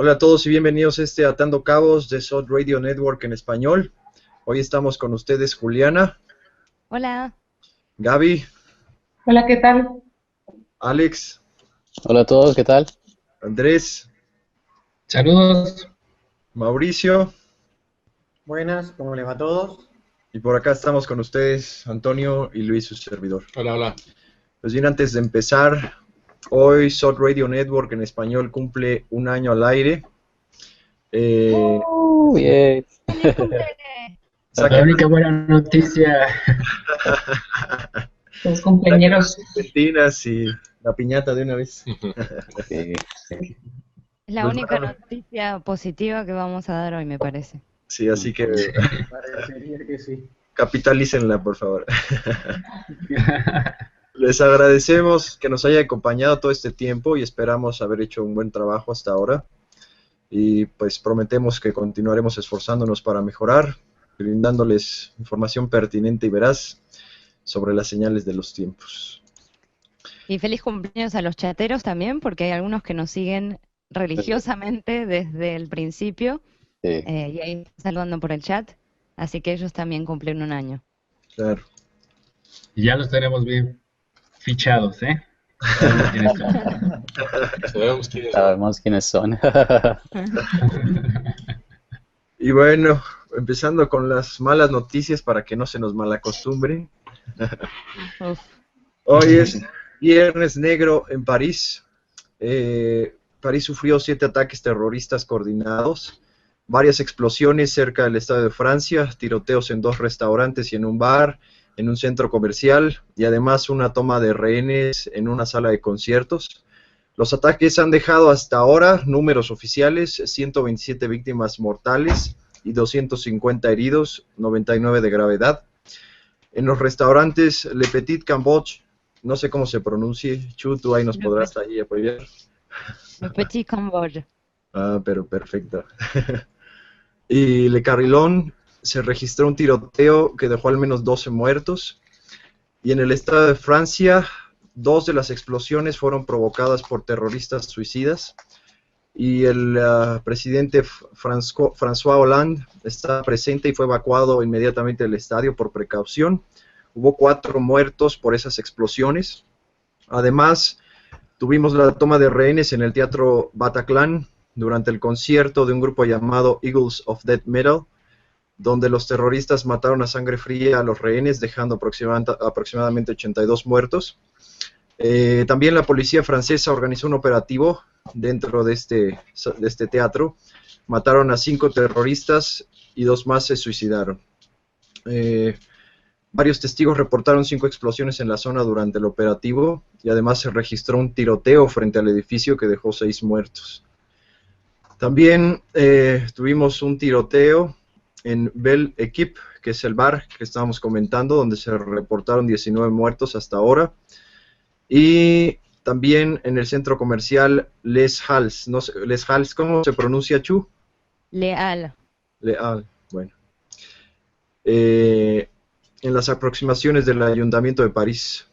Hola a todos y bienvenidos a este Atando Cabos de SOT Radio Network en español. Hoy estamos con ustedes Juliana, Hola, Gaby, Hola, ¿qué tal? Alex, Hola a todos, ¿qué tal? Andrés, Saludos. Mauricio Buenas, ¿cómo les va a todos? y por acá estamos con ustedes Antonio y Luis, su servidor. Hola, hola. Pues bien, antes de empezar, hoy SOT Radio Network en español cumple un año al aire. Yay. feliz cumple. La Saquen única buena noticia. Los compañeros. las serpentinas y la piñata de una vez. Sí. Es la Pues única bueno. noticia positiva que vamos a dar hoy, me parece. Sí, así que Parecería que sí. capitalícenla, por favor. Les agradecemos que nos haya acompañado todo este tiempo y esperamos haber hecho un buen trabajo hasta ahora. Y pues prometemos que continuaremos esforzándonos para mejorar, brindándoles información pertinente y veraz sobre las señales de los tiempos. Y feliz cumpleaños a los chateros también, porque hay algunos que nos siguen religiosamente desde el principio, Sí. y ahí están saludando por el chat, así que ellos también cumplen un año. Claro. Y ya los tenemos bien fichados, ¿eh? Sabemos quiénes son. Sabemos quiénes son. Y bueno, empezando con las malas noticias para que no se nos malacostumbre. Uf. Hoy es Viernes Negro en París. París sufrió 7 ataques terroristas coordinados, varias explosiones cerca del Estado de Francia, tiroteos en 2 restaurantes y en un bar, en un centro comercial y además una toma de rehenes en una sala de conciertos. Los ataques han dejado hasta ahora números oficiales, 127 víctimas mortales y 250 heridos, 99 de gravedad. En los restaurantes Le Petit Cambodge, no sé cómo se pronuncie, Chu, tú ahí nos Le podrás ahí apoyar. Le Petit Cambodge. Ah, pero perfecto. Y Le Carillon se registró un tiroteo que dejó al menos 12 muertos. Y en el estado de Francia, 2 de las explosiones fueron provocadas por terroristas suicidas. Y el presidente François Hollande está presente y fue evacuado inmediatamente del estadio por precaución. Hubo 4 muertos por esas explosiones. Además, tuvimos la toma de rehenes en el Teatro Bataclan durante el concierto de un grupo llamado Eagles of Death Metal, donde los terroristas mataron a sangre fría a los rehenes, dejando aproximadamente 82 muertos. También la policía francesa organizó un operativo dentro de este teatro. Mataron a 5 terroristas y 2 más se suicidaron. Varios testigos reportaron 5 explosiones en la zona durante el operativo y además se registró un tiroteo frente al edificio que dejó 6 muertos. También tuvimos un tiroteo en Belle Equipe, que es el bar que estábamos comentando, donde se reportaron 19 muertos hasta ahora. Y también en el centro comercial Les Halles. No sé, Les Halles, ¿cómo se pronuncia, Chu? Leal. Leal, bueno. En las aproximaciones del Ayuntamiento de París,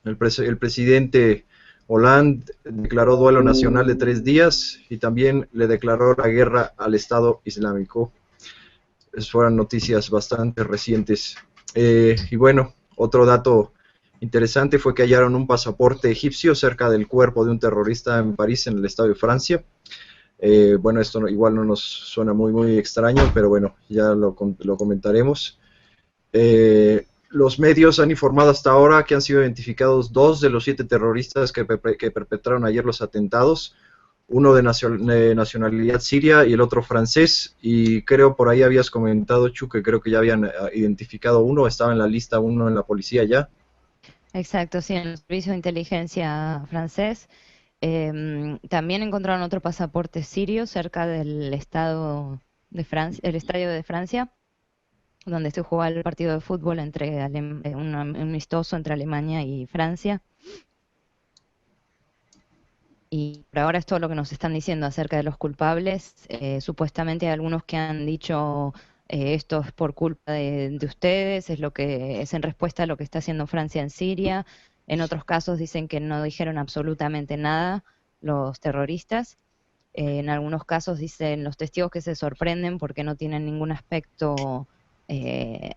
el presidente Hollande declaró duelo nacional de 3 días y también le declaró la guerra al Estado Islámico. Esas fueron noticias bastante recientes. Y bueno, otro dato interesante fue que hallaron un pasaporte egipcio cerca del cuerpo de un terrorista en París, en el estado de Francia. Bueno, esto igual no nos suena muy extraño, pero bueno, ya lo comentaremos. Los medios han informado hasta ahora que han sido identificados 2 de los 7 terroristas que perpetraron ayer los atentados, uno de nacionalidad siria y el otro francés, y creo por ahí habías comentado, Chu, que creo que ya habían identificado uno, estaba en la lista uno en la policía ya. Exacto, sí, en el servicio de inteligencia francés. También encontraron otro pasaporte sirio cerca del estado de Francia, el estadio de Francia, donde se jugaba el partido de fútbol entre un amistoso entre Alemania y Francia. Y por ahora es todo lo que nos están diciendo acerca de los culpables. Supuestamente hay algunos que han dicho esto es por culpa de ustedes, es en respuesta a lo que está haciendo Francia en Siria. En otros casos dicen que no dijeron absolutamente nada los terroristas. En algunos casos dicen los testigos que se sorprenden porque no tienen ningún aspecto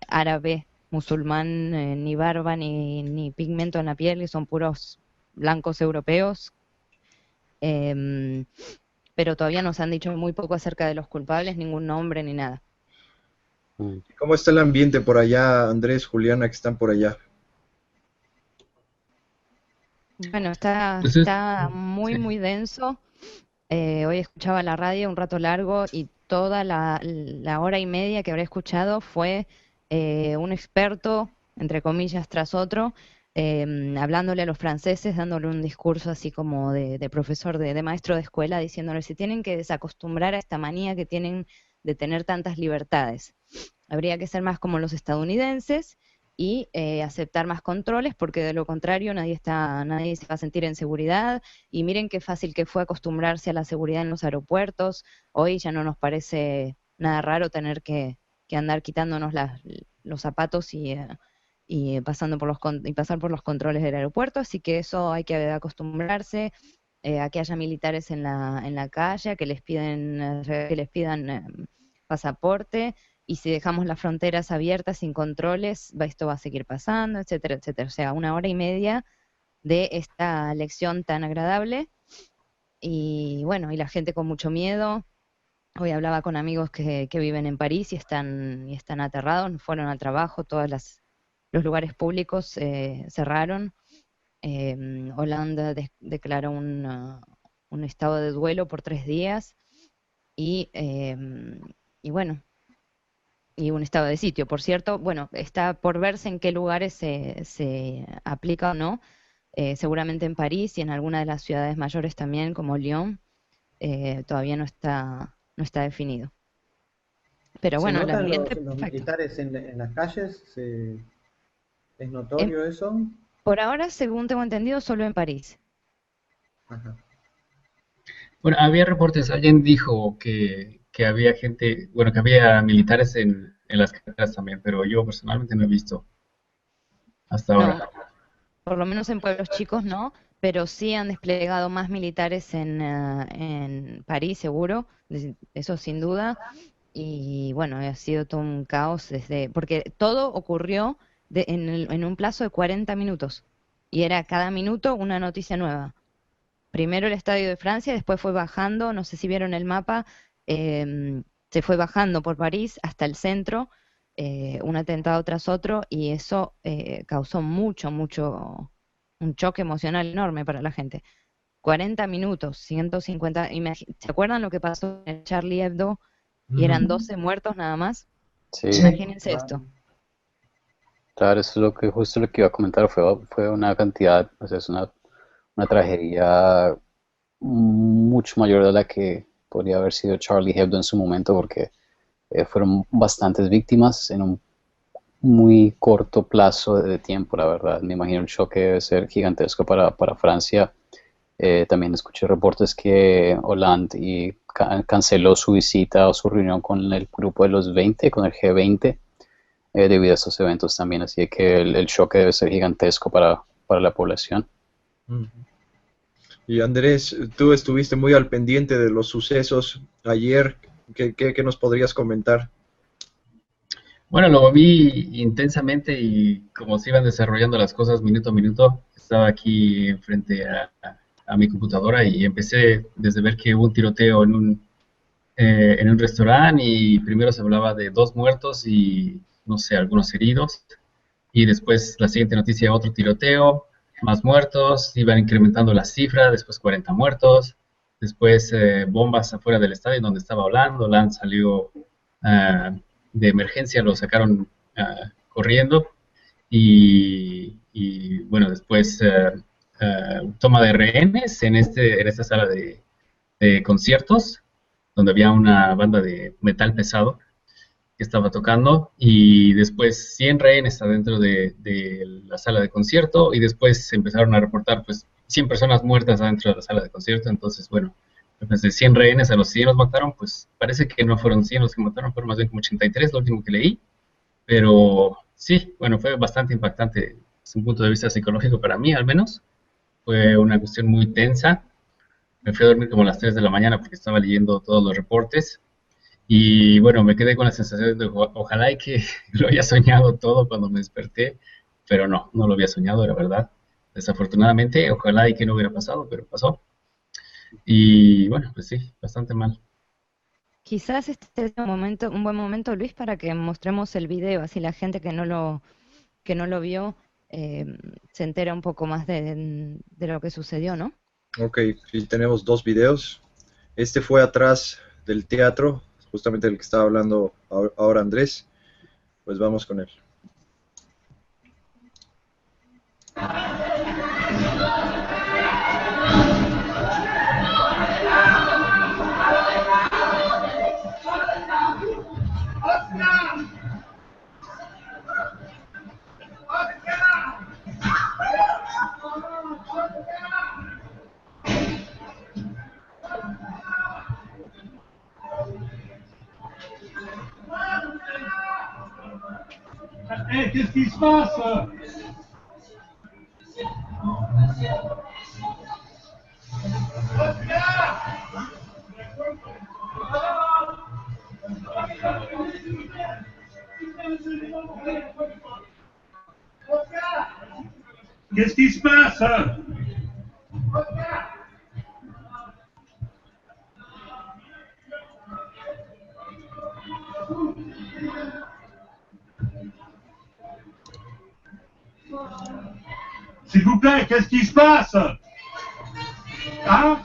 árabe, musulmán, ni barba, ni pigmento en la piel, y son puros blancos europeos. Pero todavía nos han dicho muy poco acerca de los culpables, ningún nombre ni nada. Mm. ¿Cómo está el ambiente por allá, Andrés, Juliana, que están por allá? Bueno, está Pues es- muy, sí. muy denso. Hoy escuchaba la radio un rato largo y toda la hora y media que habré escuchado fue un experto, entre comillas, tras otro, hablándole a los franceses, dándole un discurso así como de profesor, de maestro de escuela, diciéndoles se tienen que desacostumbrar a esta manía que tienen de tener tantas libertades. Habría que ser más como los estadounidenses y aceptar más controles, porque de lo contrario nadie se va a sentir en seguridad. Y miren qué fácil que fue acostumbrarse a la seguridad en los aeropuertos. Hoy ya no nos parece nada raro tener que andar quitándonos los zapatos y pasar por los controles del aeropuerto, así que eso hay que acostumbrarse. A que haya militares en la calle, que les pidan pasaporte, y si dejamos las fronteras abiertas sin controles, esto va a seguir pasando, etcétera, etcétera. O sea, una hora y media de esta lección tan agradable, y bueno, y la gente con mucho miedo. Hoy hablaba con amigos que viven en París y están aterrados, fueron al trabajo, los lugares públicos cerraron. Holanda declaró un estado de duelo por 3 días y, y bueno, y un estado de sitio, por cierto. Bueno, está por verse en qué lugares se aplica o no. Seguramente en París y en alguna de las ciudades mayores también, como Lyon, todavía no está definido. Pero ¿Se bueno, el notan ambiente los perfecto. militares en las calles? ¿Es En- notorio eso? por ahora, según tengo entendido, solo en París. Ajá. Bueno, había reportes, alguien dijo que había gente, bueno, que había militares en las carreteras también, pero yo personalmente no he visto hasta No, ahora. por lo menos en pueblos chicos no, pero sí han desplegado más militares en París, seguro, eso sin duda. Y bueno, ha sido todo un caos porque todo ocurrió en un plazo de 40 minutos, y era cada minuto una noticia nueva. Primero el Estadio de Francia, después fue bajando, no sé si vieron el mapa, se fue bajando por París hasta el centro, un atentado tras otro, y eso causó un choque emocional enorme para la gente. 40 minutos, 150, ¿se acuerdan lo que pasó en Charlie Hebdo? Y eran 12 muertos nada más. Sí, Sí. Imagínense esto. claro, eso es lo que justo lo que iba a comentar, fue una cantidad, o sea, es una tragedia mucho mayor de la que podría haber sido Charlie Hebdo en su momento, porque fueron bastantes víctimas en un muy corto plazo de tiempo, la verdad. Me imagino el choque debe ser gigantesco para Francia. También escuché reportes que Hollande canceló su visita o su reunión con el grupo de los 20, con el G20, debido a estos eventos también. Así que el choque debe ser gigantesco para la población. Ujú. Y Andrés, tú estuviste muy al pendiente de los sucesos ayer. ¿Qué nos podrías comentar? Bueno, lo vi intensamente y como se iban desarrollando las cosas minuto a minuto, estaba aquí frente a mi computadora y empecé desde ver que hubo un tiroteo en un restaurante y primero se hablaba de 2 muertos y no sé, algunos heridos. Y después la siguiente noticia, otro tiroteo, más muertos, iban incrementando la cifra, después 40 muertos, después bombas afuera del estadio donde estaba Hollande salió ah, de emergencia, lo sacaron corriendo y, bueno, después toma de rehenes en esta sala de conciertos donde había una banda de metal pesado que estaba tocando y después 100 rehenes adentro de la sala de concierto y después se empezaron a reportar pues 100 personas muertas adentro de la sala de concierto. Entonces, bueno, pues de 100 rehenes a los 100 los mataron, pues parece que no fueron 100 los que mataron, fueron más bien como 83, lo último que leí, pero sí, bueno, fue bastante impactante desde un punto de vista psicológico para mí al menos, fue una cuestión muy tensa, Me fui a dormir como a las 3 de la mañana porque estaba leyendo todos los reportes. Y bueno, me quedé con la sensación de ojalá y que lo había soñado todo cuando me desperté, pero no, no lo había soñado, era verdad. Desafortunadamente, ojalá y que no hubiera pasado, pero pasó. Y bueno, pues sí, bastante mal. Quizás este es un buen momento, Luis, para que mostremos el video, así la gente que no lo vio eh, se entera un poco más de lo que sucedió, ¿no? Ok, y tenemos dos videos. Este fue atrás del teatro, justamente el que estaba hablando ahora Andrés. Pues vamos con él. Hey, qu'est-ce qui se passe? Qu'est-ce qui se passe? S'il vous plaît, qu'est-ce qui se passe? Hein?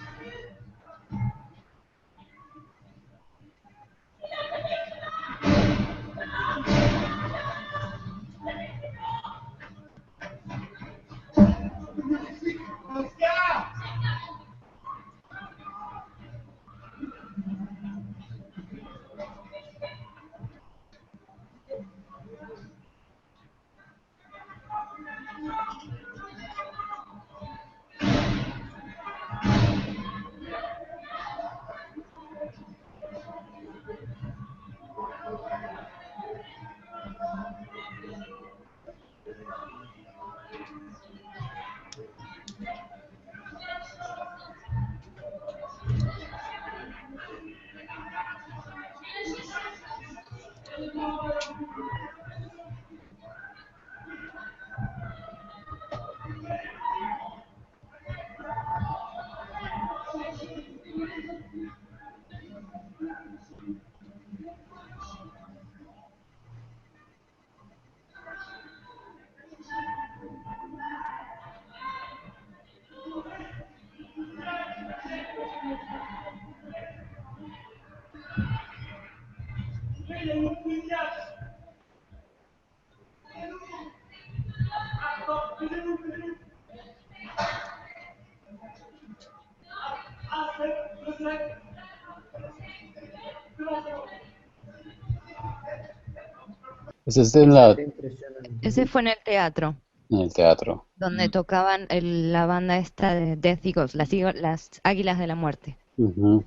Ese es en la, Qué impresionante. Ese fue en el teatro, en el teatro. donde tocaban la banda esta de Death Eagles, las Águilas de la Muerte. Ujú.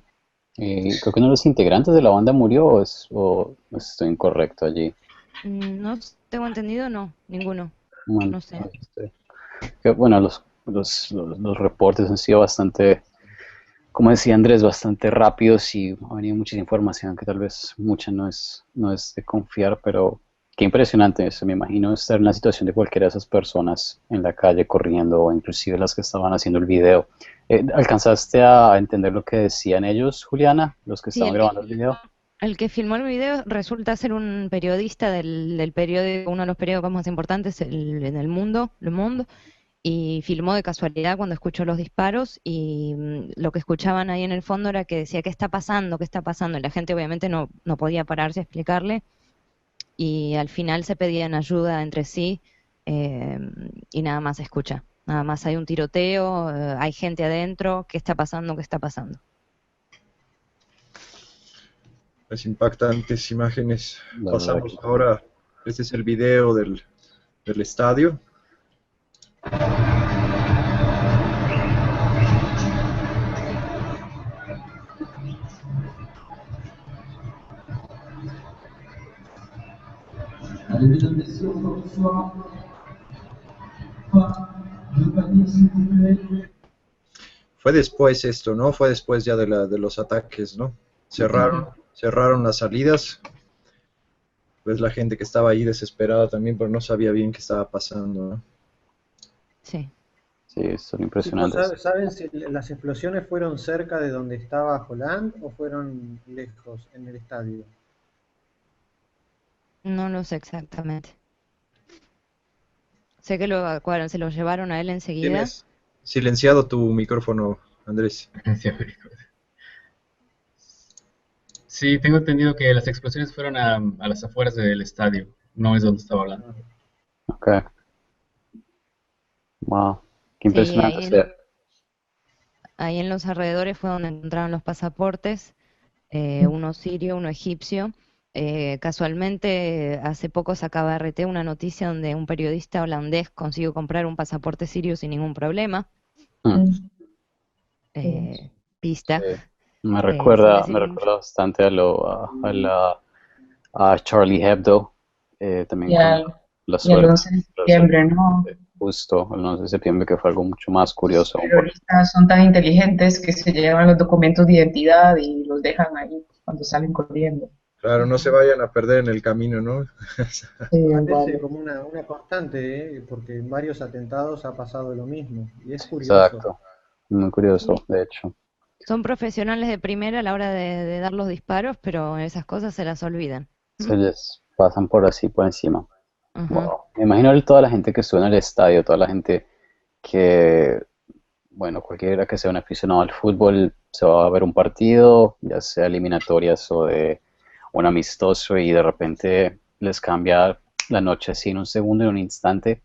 Creo que uno de los integrantes de la banda murió, o estoy incorrecto allí. No tengo entendido, no, ninguno. Bueno, No sé. bueno, los reportes han sido bastante, como decía Andrés, bastante rápidos y ha venido mucha información que tal vez mucha no es de confiar, pero qué impresionante eso. Me imagino estar en la situación de cualquiera de esas personas en la calle corriendo o inclusive las que estaban haciendo el video. ¿Alcanzaste a entender lo que decían ellos, Juliana, los que Sí, estaban grabando el video? el que filmó el video resulta ser un periodista del periódico, uno de los periódicos más importantes en el mundo, Le Monde, y filmó de casualidad cuando escuchó los disparos y lo que escuchaban ahí en el fondo era que decía, ¿qué está pasando? ¿Qué está pasando? Y la gente obviamente no podía pararse a explicarle y al final se pedían ayuda entre sí eh, y nada más se escucha. Nada más hay un tiroteo, hay gente adentro, ¿qué está pasando? ¿Qué está pasando? Las impactantes imágenes. La verdad Pasamos que- ahora. Este es el video del estadio. Allez, mesdames, messieurs, bonsoir. Pas de panique, s'il vous plaît. fue después esto, ¿no? Fue después ya de los ataques, ¿no? Cerraron las salidas. Pues la gente que estaba ahí desesperada también, pero no sabía bien qué estaba pasando, ¿no? Sí. Sí, son Chicos, impresionantes. ¿saben si las explosiones fueron cerca de donde estaba Holland o fueron lejos en el estadio? No lo sé exactamente. Sé que lo evacuaron, se lo llevaron a él enseguida. Tienes silenciado tu micrófono, Andrés. Sí, sí, tengo entendido que las explosiones fueron a las afueras del estadio, no es donde estaba hablando. Ok. Wow. Qué Sí, impresionante. ahí en los alrededores fue donde encontraron los pasaportes, uno sirio, uno egipcio. Casualmente, hace poco sacaba RT una noticia donde un periodista holandés consiguió comprar un pasaporte sirio sin ningún problema. Pista. Sí. Me sin recuerda decir mucho. bastante a Charlie Hebdo, también Y con al, la y el suerte. 11 de septiembre, ¿no? Justo el 11 de septiembre, que fue algo mucho más Los curioso aún. terroristas son tan inteligentes que se llevan los documentos de identidad y los dejan ahí cuando salen corriendo. Claro, no se vayan a perder en el camino, ¿no? Sí, Parece vale. como una constante, porque en varios atentados ha pasado lo mismo. Y es curioso. Exacto. Muy curioso, de hecho. Son profesionales de primera a la hora de dar los disparos, pero esas cosas se las olvidan. Se les pasan por así por encima. Ajá. Wow. Me imagino toda la gente que estuvo en el estadio, toda la gente que, bueno, cualquiera que sea un aficionado al fútbol se va a ver un partido, ya sea eliminatorias o de un amistoso, y de repente les cambia la noche así en un segundo, en un instante.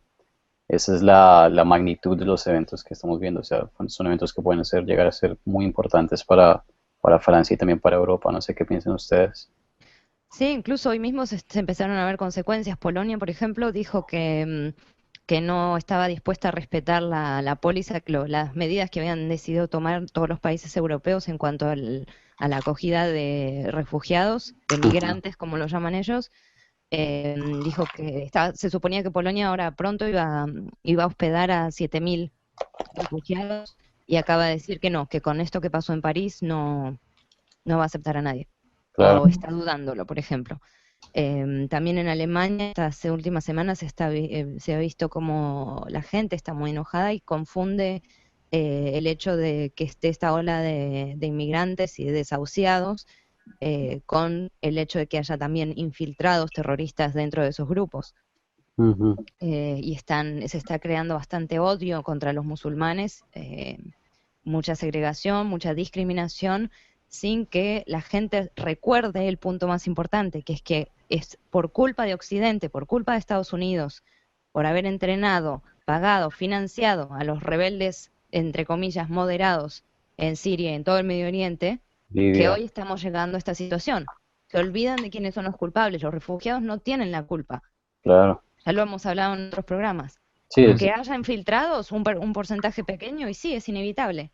Esa es la magnitud de los eventos que estamos viendo. O sea, son eventos que pueden llegar a ser muy importantes para Francia y también para Europa. No sé qué piensan ustedes. Sí, incluso hoy mismo se empezaron a ver consecuencias. Polonia, por ejemplo, dijo que no estaba dispuesta a respetar la póliza, las medidas que habían decidido tomar todos los países europeos en cuanto a la acogida de refugiados, de migrantes, como lo llaman ellos. Dijo que se suponía que Polonia ahora pronto iba a hospedar a 7.000 refugiados y acaba de decir que no, que con esto que pasó en París no va a aceptar a nadie. Claro. O está dudándolo, por ejemplo. También en Alemania, estas últimas semanas se ha visto como la gente está muy enojada y confunde el hecho de que esté esta ola de inmigrantes y de desahuciados con el hecho de que haya también infiltrados terroristas dentro de esos grupos. Ujú. Y se está creando bastante odio contra los musulmanes, mucha segregación, mucha discriminación, sin que la gente recuerde el punto más importante, que es por culpa de Occidente, por culpa de Estados Unidos, por haber entrenado, pagado, financiado a los rebeldes, entre comillas, moderados en Siria y en todo el Medio Oriente, que Libia. hoy estamos llegando a esta situación. Se olvidan de quiénes son los culpables. Los refugiados no tienen la culpa. Claro. Ya lo hemos hablado en otros programas. Sí, Que haya infiltrados, un porcentaje pequeño, y sí, es inevitable.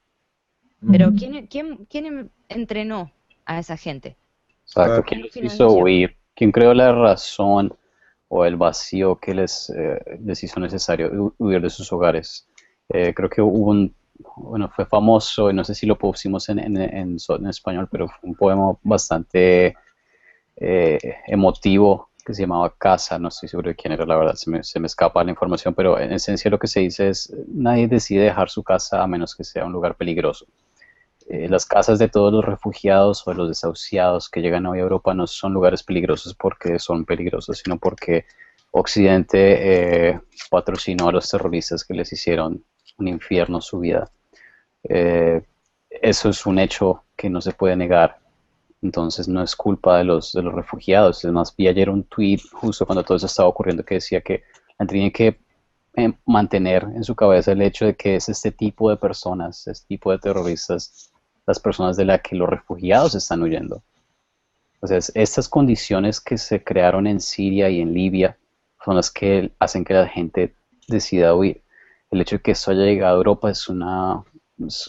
Pero ¿quién entrenó a esa gente? exacto. ¿Quién los hizo huir? ¿Quién creó la razón o el vacío que les hizo necesario huir de sus hogares? Creo que bueno, fue famoso, y no sé si lo pusimos en español, pero fue un poema bastante emotivo que se llamaba Casa. No estoy seguro de quién era, la verdad, se me escapa la información, pero en esencia lo que se dice es: nadie decide dejar su casa a menos que sea un lugar peligroso. Las casas de todos los refugiados o de los desahuciados que llegan hoy a Europa no son lugares peligrosos porque son peligrosos, sino porque Occidente patrocinó a los terroristas que les hicieron un infierno su vida. Eso es un hecho que no se puede negar. Entonces no es culpa de los refugiados. Es más, vi ayer un tweet justo cuando todo eso estaba ocurriendo que decía que la gente tiene que mantener en su cabeza el hecho de que es este tipo de personas, este tipo de terroristas, las personas de las que los refugiados están huyendo. O sea, estas condiciones que se crearon en Siria y en Libia son las que hacen que la gente decida huir. El hecho de que esto haya llegado a Europa es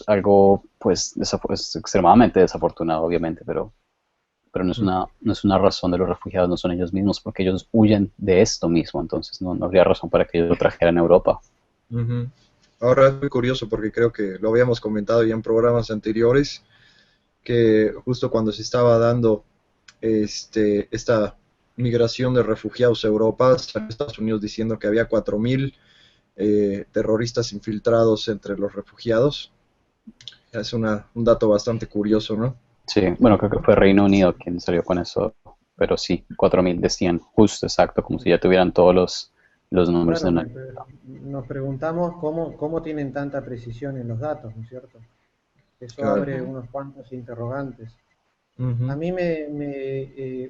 algo, pues, es extremadamente desafortunado, obviamente, pero no es una razón de los refugiados, no son ellos mismos, porque ellos huyen de esto mismo. Entonces no habría razón para que ellos lo trajeran a Europa. Ahora es muy curioso porque creo que lo habíamos comentado ya en programas anteriores, que justo cuando se estaba dando esta migración de refugiados a Europa, salió Estados Unidos diciendo que había 4.000 terroristas infiltrados entre los refugiados. Es un dato bastante curioso, ¿no? Sí, bueno, creo que fue Reino Unido quien salió con eso, pero sí, 4.000 decían, justo, exacto, como si ya tuvieran todos los números de Claro, una... nos preguntamos cómo tienen tanta precisión en los datos, ¿no es cierto? Eso Claro. abre unos cuantos interrogantes. A Ujú. mí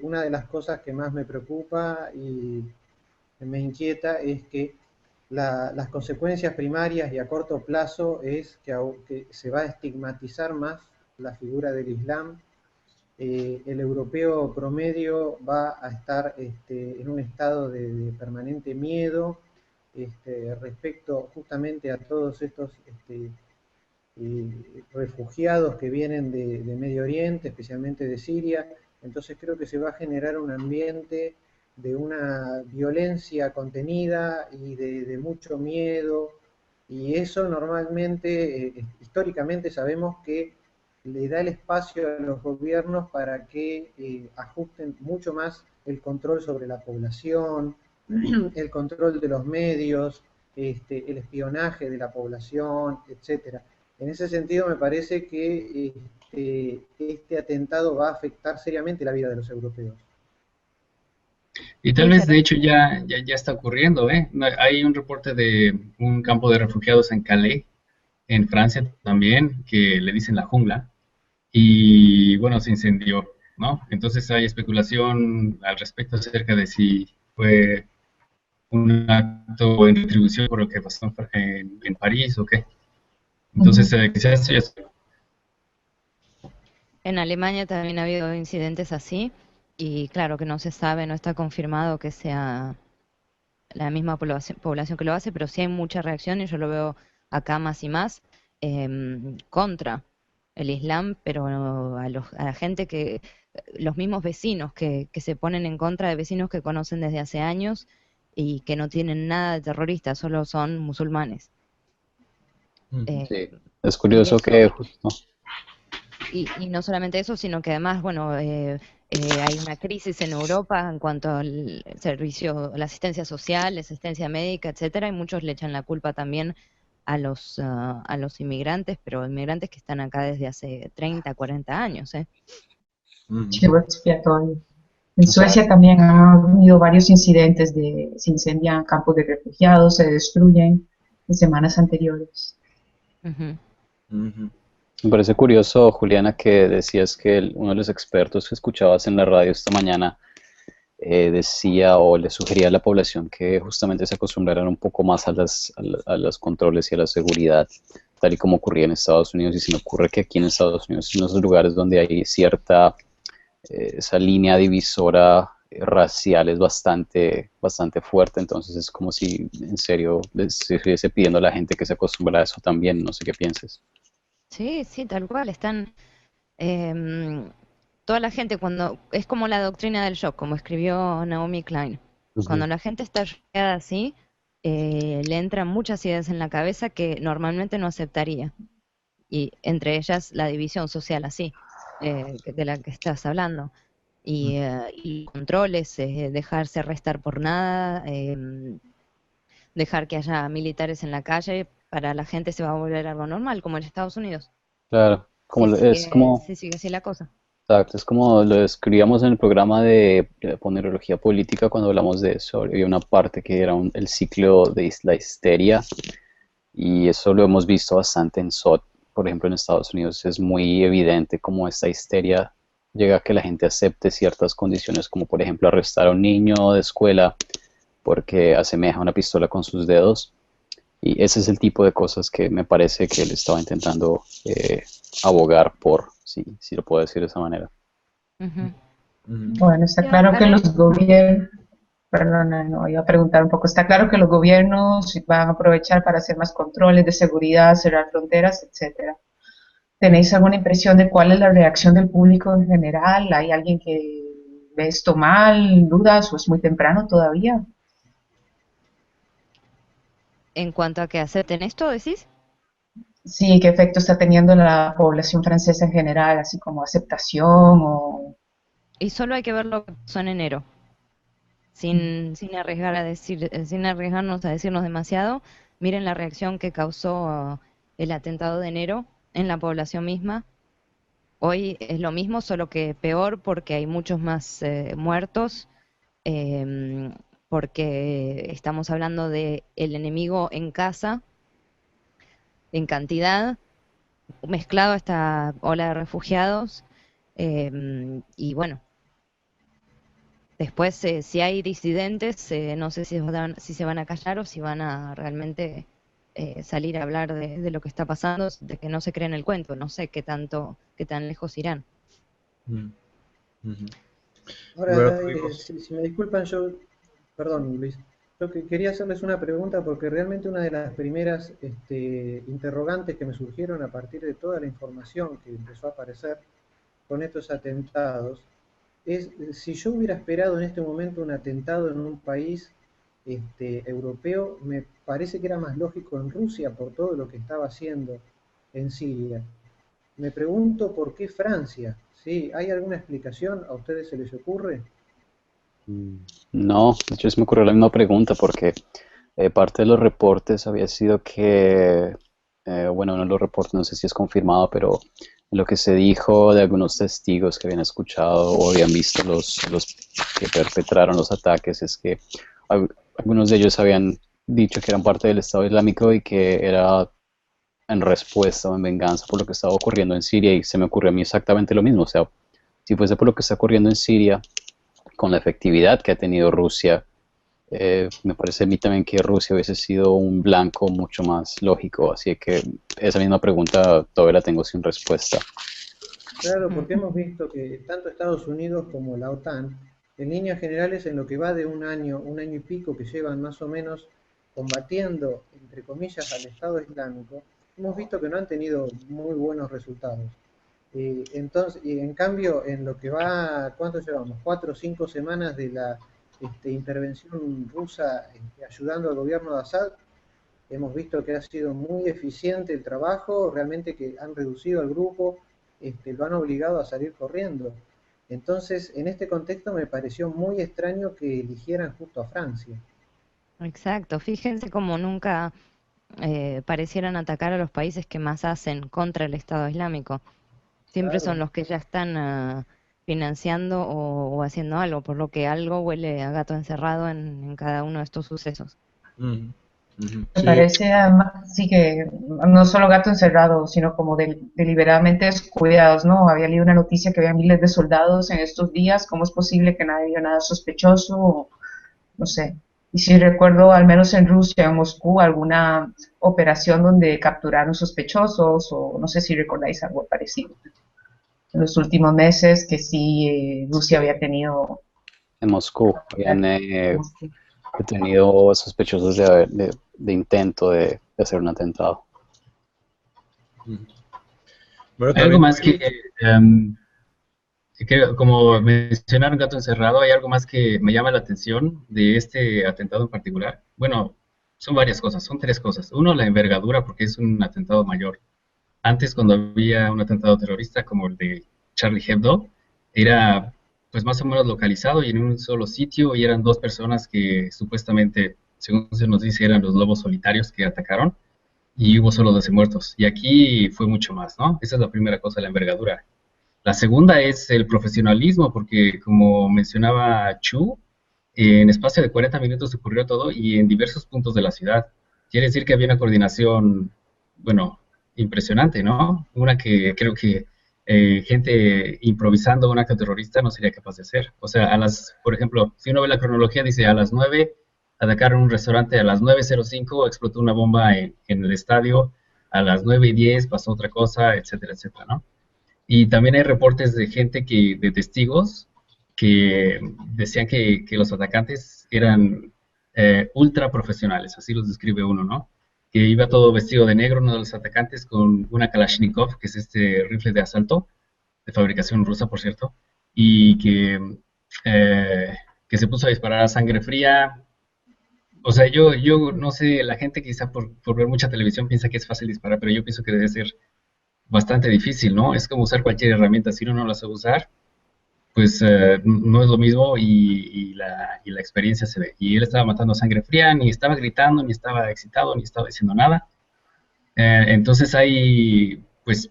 una de las cosas que más me preocupa y me inquieta es que las consecuencias primarias y a corto plazo es que se va a estigmatizar más la figura del Islam. El europeo promedio va a estar en un estado de permanente miedo respecto justamente a todos estos refugiados que vienen de Medio Oriente, especialmente de Siria. Entonces creo que se va a generar un ambiente de una violencia contenida y de mucho miedo, y eso normalmente, históricamente sabemos que le da el espacio a los gobiernos para que ajusten mucho más el control sobre la población, el control de los medios, el espionaje de la población, etcétera. En ese sentido me parece que este atentado va a afectar seriamente la vida de los europeos. Y tal Sí, vez, de hecho, ya está ocurriendo, ¿eh? Hay un reporte de un campo de refugiados en Calais, en Francia también, que le dicen la jungla, y bueno, se incendió, ¿no? Entonces hay especulación al respecto acerca de si fue un acto en retribución por lo que pasó en París o qué. Entonces, quizás eso ya es- En Alemania también ha habido incidentes así y claro que no se sabe, no está confirmado que sea la misma población que lo hace, pero sí hay mucha reacción y yo lo veo acá más y más contra el Islam, pero a la gente los mismos vecinos que se ponen en contra de vecinos que conocen desde hace años y que no tienen nada de terroristas, solo son musulmanes. Ujú. Eh, Sí, es y curioso eso, que justo... y no solamente eso, sino que además, bueno, hay una crisis en Europa en cuanto al servicio, la asistencia social, la asistencia médica, etcétera, y muchos le echan la culpa también a los inmigrantes, pero inmigrantes que están acá desde hace 30, 40 años, ¿eh? Ujú. Chivo expiatorio. En Exacto. Suecia también ha habido varios incidentes de se incendian campos de refugiados, se destruyen en semanas anteriores. Ujú. Ujú. Me parece curioso, Juliana, que decías que uno de los expertos que escuchabas en la radio esta mañana decía o le sugería a la población que justamente se acostumbraran un poco más a los controles y a la seguridad, tal y como ocurría en Estados Unidos. Y se me ocurre que aquí en Estados Unidos es uno de esos lugares donde hay cierta, esa línea divisora racial es bastante fuerte, entonces es como si en serio les estuviese pidiendo a la gente que se acostumbre a eso también, no sé qué pienses. Sí, sí, tal cual, em, toda la gente es como la doctrina del shock, como escribió Naomi Klein. Cuando Ujú. la gente está shockada así, le entran muchas ideas en la cabeza que normalmente no aceptaría. Y entre ellas la división social así, de la que estás hablando. Y controles, dejarse arrestar por nada, dejar que haya militares en la calle, para la gente se va a volver algo normal, como en Estados Unidos. Claro, Si sigue así la cosa. exacto, es como lo describíamos en el programa de ponerología política cuando hablamos de eso. Había una parte que era el ciclo de la histeria y eso lo hemos visto bastante en SOT. Por ejemplo, en Estados Unidos es muy evidente cómo esta histeria llega a que la gente acepte ciertas condiciones, como por ejemplo arrestar a un niño de escuela porque asemeja una pistola con sus dedos. Y ese es el tipo de cosas que me parece que él estaba intentando abogar por, si lo puedo decir de esa manera. Ujú. Ujú. Bueno, está Sí, claro a que mí, los gobiernos, perdona, no, iba a preguntar un poco, está claro que los gobiernos van a aprovechar para hacer más controles de seguridad, cerrar fronteras, etcétera. ¿Tenéis alguna impresión de cuál es la reacción del público en general? ¿Hay alguien que ve esto mal, dudas o es muy temprano todavía? En cuanto a que acepten esto, ¿decís? Sí, ¿qué efecto está teniendo en la población francesa en general, así como aceptación o... Y solo hay que ver lo que pasó en enero, sin arriesgar a decir, sin arriesgarnos a decirnos demasiado. Miren la reacción que causó el atentado de enero en la población misma. Hoy es lo mismo, solo que peor porque hay muchos más muertos, em, porque estamos hablando de el enemigo en casa, en cantidad, mezclado a esta ola de refugiados. Y bueno, después si hay disidentes, no sé si se van a callar o si van a realmente salir a hablar de lo que está pasando, de que no se creen el cuento. No sé qué tan lejos irán. Mm, ujú. Bueno, Ahora, amigos, si me disculpan, perdón Luis, yo que quería hacerles una pregunta porque realmente una de las primeras interrogantes que me surgieron a partir de toda la información que empezó a aparecer con estos atentados es si yo hubiera esperado en este momento un atentado en un país europeo, me parece que era más lógico en Rusia por todo lo que estaba haciendo en Siria. Me pregunto por qué Francia, ¿sí? ¿Hay alguna explicación? ¿A ustedes se les ocurre? No, de hecho se me ocurrió la misma pregunta porque parte de los reportes había sido que, bueno, uno de los reportes no sé si es confirmado, pero lo que se dijo de algunos testigos que habían escuchado o habían visto los que perpetraron los ataques es que algunos de ellos habían dicho que eran parte del Estado Islámico y que era en respuesta o en venganza por lo que estaba ocurriendo en Siria, y se me ocurrió a mí exactamente lo mismo. O sea, si fuese por lo que está ocurriendo en Siria, con la efectividad que ha tenido Rusia, me parece a mí también que Rusia hubiese sido un blanco mucho más lógico, así que esa misma pregunta todavía la tengo sin respuesta. Claro, porque hemos visto que tanto Estados Unidos como la OTAN, en líneas generales, en lo que va de un año y pico que llevan más o menos combatiendo, entre comillas, al Estado Islámico, hemos visto que no han tenido muy buenos resultados. Entonces, y en cambio, en lo que va, ¿cuánto llevamos? 4 o 5 semanas de la intervención rusa ayudando al gobierno de Assad, hemos visto que ha sido muy eficiente el trabajo, realmente que han reducido al grupo, lo han obligado a salir corriendo. Entonces, en este contexto me pareció muy extraño que eligieran justo a Francia. Exacto, fíjense como nunca parecieran atacar a los países que más hacen contra el Estado Islámico. Siempre son Claro. los que ya están financiando o haciendo algo, por lo que algo huele a gato encerrado en cada uno de estos sucesos. ujú, ujú. Me Sí, parece además, sí que no solo gato encerrado, sino como deliberadamente descuidados, ¿no? Había leído una noticia que había miles de soldados en estos días, ¿cómo es posible que nadie vio nada sospechoso? O, no sé. Y si recuerdo, al menos en Rusia, en Moscú, alguna operación donde capturaron sospechosos, o no sé si recordáis algo parecido. En los últimos meses, que sí, Rusia había tenido... En Moscú habían detenido sospechosos de intento de hacer un atentado. ujú. Bueno, Hay algo también más que, tuvimos... em, como mencionaron gato encerrado, hay algo más que me llama la atención de este atentado en particular. Bueno, son varias cosas, son tres cosas. Uno, la envergadura, porque es un atentado mayor. Antes, cuando había un atentado terrorista como el de Charlie Hebdo, era pues más o menos localizado y en un solo sitio, y eran dos personas que supuestamente, según se nos dice, eran los lobos solitarios que atacaron, y hubo solo 12 muertos. Y aquí fue mucho más, ¿no? Esa es la primera cosa, la envergadura. La segunda es el profesionalismo, porque como mencionaba Chu, en espacio de 40 minutos ocurrió todo y en diversos puntos de la ciudad. Quiere decir que había una coordinación, bueno, impresionante, ¿no? Una que creo que gente improvisando un acto terrorista no sería capaz de hacer. O sea, por ejemplo, si uno ve la cronología, dice a las 9 atacaron un restaurante, a las 9:05 explotó una bomba en el estadio, a las 9:10 pasó otra cosa, etcétera, etcétera, ¿no? Y también hay reportes de gente de testigos, que decían que los atacantes eran ultra profesionales, así los describe uno, ¿no? Que iba todo vestido de negro, uno de los atacantes, con una Kalashnikov, que es este rifle de asalto, de fabricación rusa, por cierto, y eh, que se puso a disparar a sangre fría, O sea, yo no sé, la gente quizá por ver mucha televisión piensa que es fácil disparar, pero yo pienso que debe ser bastante difícil, ¿no? Es como usar cualquier herramienta, si uno no la sabe usar, pues no es lo mismo y la experiencia se ve. Y él estaba matando a sangre fría, ni estaba gritando, ni estaba excitado, ni estaba diciendo nada. Entonces hay, pues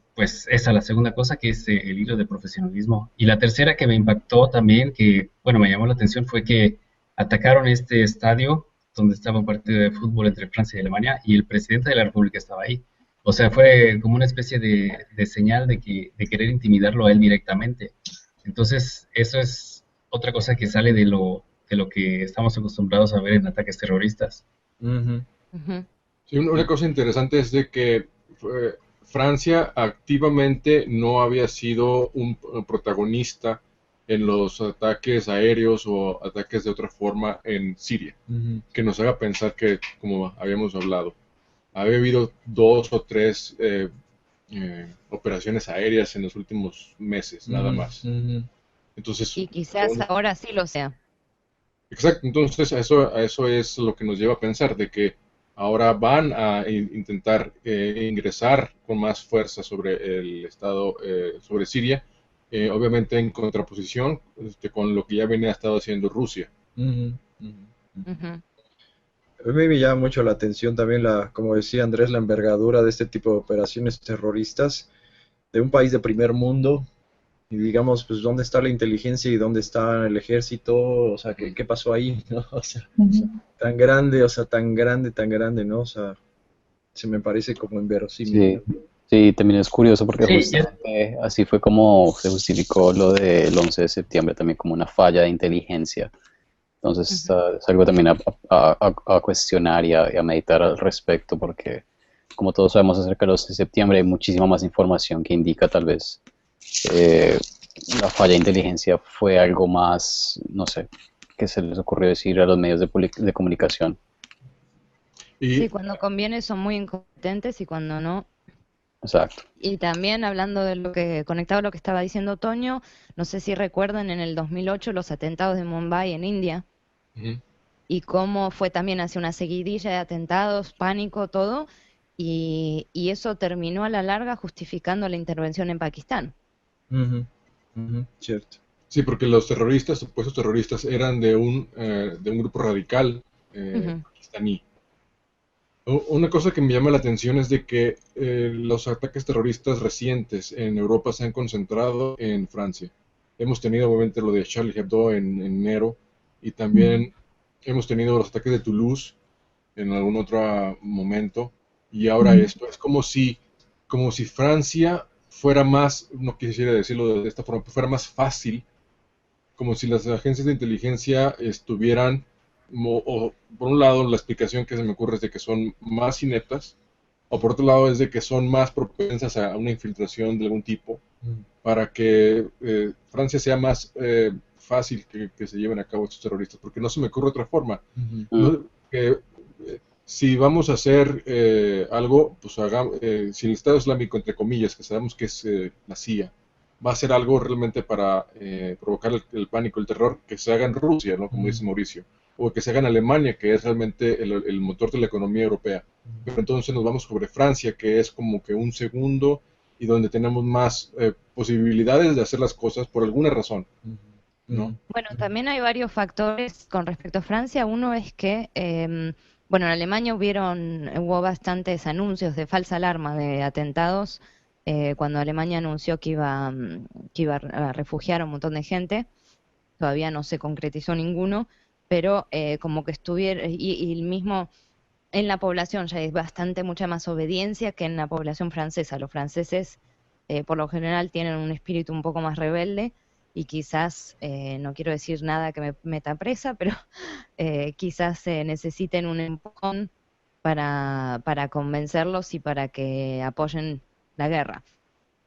esa la segunda cosa, que es el hilo de profesionalismo. Y la tercera que me impactó también, que, bueno, me llamó la atención, fue que atacaron este estadio donde estaba un partido de fútbol entre Francia y Alemania y el presidente de la República estaba ahí. O sea, fue como una especie de señal de querer intimidarlo a él directamente. Entonces, eso es otra cosa que sale de lo que estamos acostumbrados a ver en ataques terroristas. Ujú. Ujú. Sí, una cosa interesante es de que Francia activamente no había sido un protagonista en los ataques aéreos o ataques de otra forma en Siria, Ujú. que nos haga pensar que, como habíamos hablado, había habido 2 o 3 operaciones aéreas en los últimos meses, nada Ujú. más. Ujú. Entonces, Y quizás ahora sí lo sea. exacto, entonces a eso es lo que nos lleva a pensar, de que ahora van a intentar ingresar con más fuerza sobre el Estado, sobre Siria, obviamente en contraposición con lo que ya venía estado haciendo Rusia. Ujú. Ujú. Ujú. A mí me llama mucho la atención también como decía Andrés, la envergadura de este tipo de operaciones terroristas de un país de primer mundo y digamos, pues, ¿dónde está la inteligencia y dónde está el ejército? O sea, ¿qué pasó ahí? ¿No? O sea, Ujú. tan grande, o sea, tan grande, ¿no? O sea, se me parece como inverosímil, Sí, ¿no? sí, también es curioso porque Sí, justamente así fue como se justificó lo del 11 de septiembre, también como una falla de inteligencia. Entonces, Ujú. es algo también a cuestionar y a meditar al respecto, porque como todos sabemos acerca del 11 de septiembre, hay muchísima más información que indica tal vez eh, la falla de inteligencia fue algo más, no sé, que se les ocurrió decir a los medios de comunicación. Sí, Y cuando conviene son muy incompetentes y cuando no. Exacto. Y también hablando de lo que, conectado a lo que estaba diciendo Toño, no sé si recuerdan en el 2008 los atentados de Mumbai en India ujú, y cómo fue también hacia una seguidilla de atentados, pánico, todo, y eso terminó a la larga justificando la intervención en Pakistán. Ujú. Ujú. Cierto. sí, porque los terroristas, supuestos terroristas, eran de un grupo radical Ujú. pakistaní. Una cosa que me llama la atención es de que los ataques terroristas recientes en Europa se han concentrado en Francia. Hemos tenido obviamente lo de Charlie Hebdo en enero y también hemos tenido los ataques de Toulouse en algún otro momento y ahora Ujú. esto. Es como si Francia fuera más, no quisiera decirlo de esta forma, fuera más fácil, como si las agencias de inteligencia estuvieran, o por un lado la explicación que se me ocurre es de que son más ineptas, o por otro lado es de que son más propensas a una infiltración de algún tipo, Ujú. para que Francia sea más fácil que se lleven a cabo estos terroristas, porque no se me ocurre otra forma. Ujú. Mm, No, si vamos a hacer algo, pues si el Estado Islámico, entre comillas, que sabemos que es la CIA, va a hacer algo realmente para provocar el pánico, el terror, que se haga en Rusia, ¿no? Como Ujú. dice Mauricio, o que se haga en Alemania, que es realmente el motor de la economía europea. Pero entonces nos vamos sobre Francia, que es como que un segundo y donde tenemos más posibilidades de hacer las cosas por alguna razón, Ujú. ¿no? Ujú. Bueno, también hay varios factores con respecto a Francia. Uno es que, bueno, en Alemania hubo bastantes anuncios de falsa alarma de atentados cuando Alemania anunció que iba a refugiar a un montón de gente. Todavía no se concretizó ninguno, pero como que estuviera, y el mismo en la población ya hay mucha más obediencia que en la población francesa. Los franceses, por lo general, tienen un espíritu un poco más rebelde y quizás, no quiero decir nada que me meta presa, pero quizás necesiten un empujón para convencerlos y para que apoyen la guerra.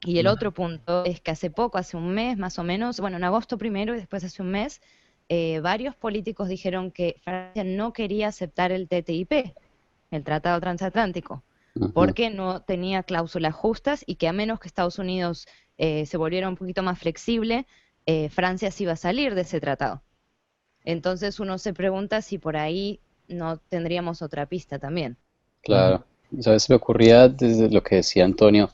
Y el otro punto es que hace poco, hace un mes más o menos, bueno, en agosto primero y después hace un mes, varios políticos dijeron que Francia no quería aceptar el TTIP, el Tratado Transatlántico, ujú. porque no tenía cláusulas justas y que a menos que Estados Unidos se volviera un poquito más flexible, Francia sí iba a salir de ese tratado. Entonces uno se pregunta si por ahí no tendríamos otra pista también. Claro. ¿Sabes? Me ocurría desde lo que decía Antonio,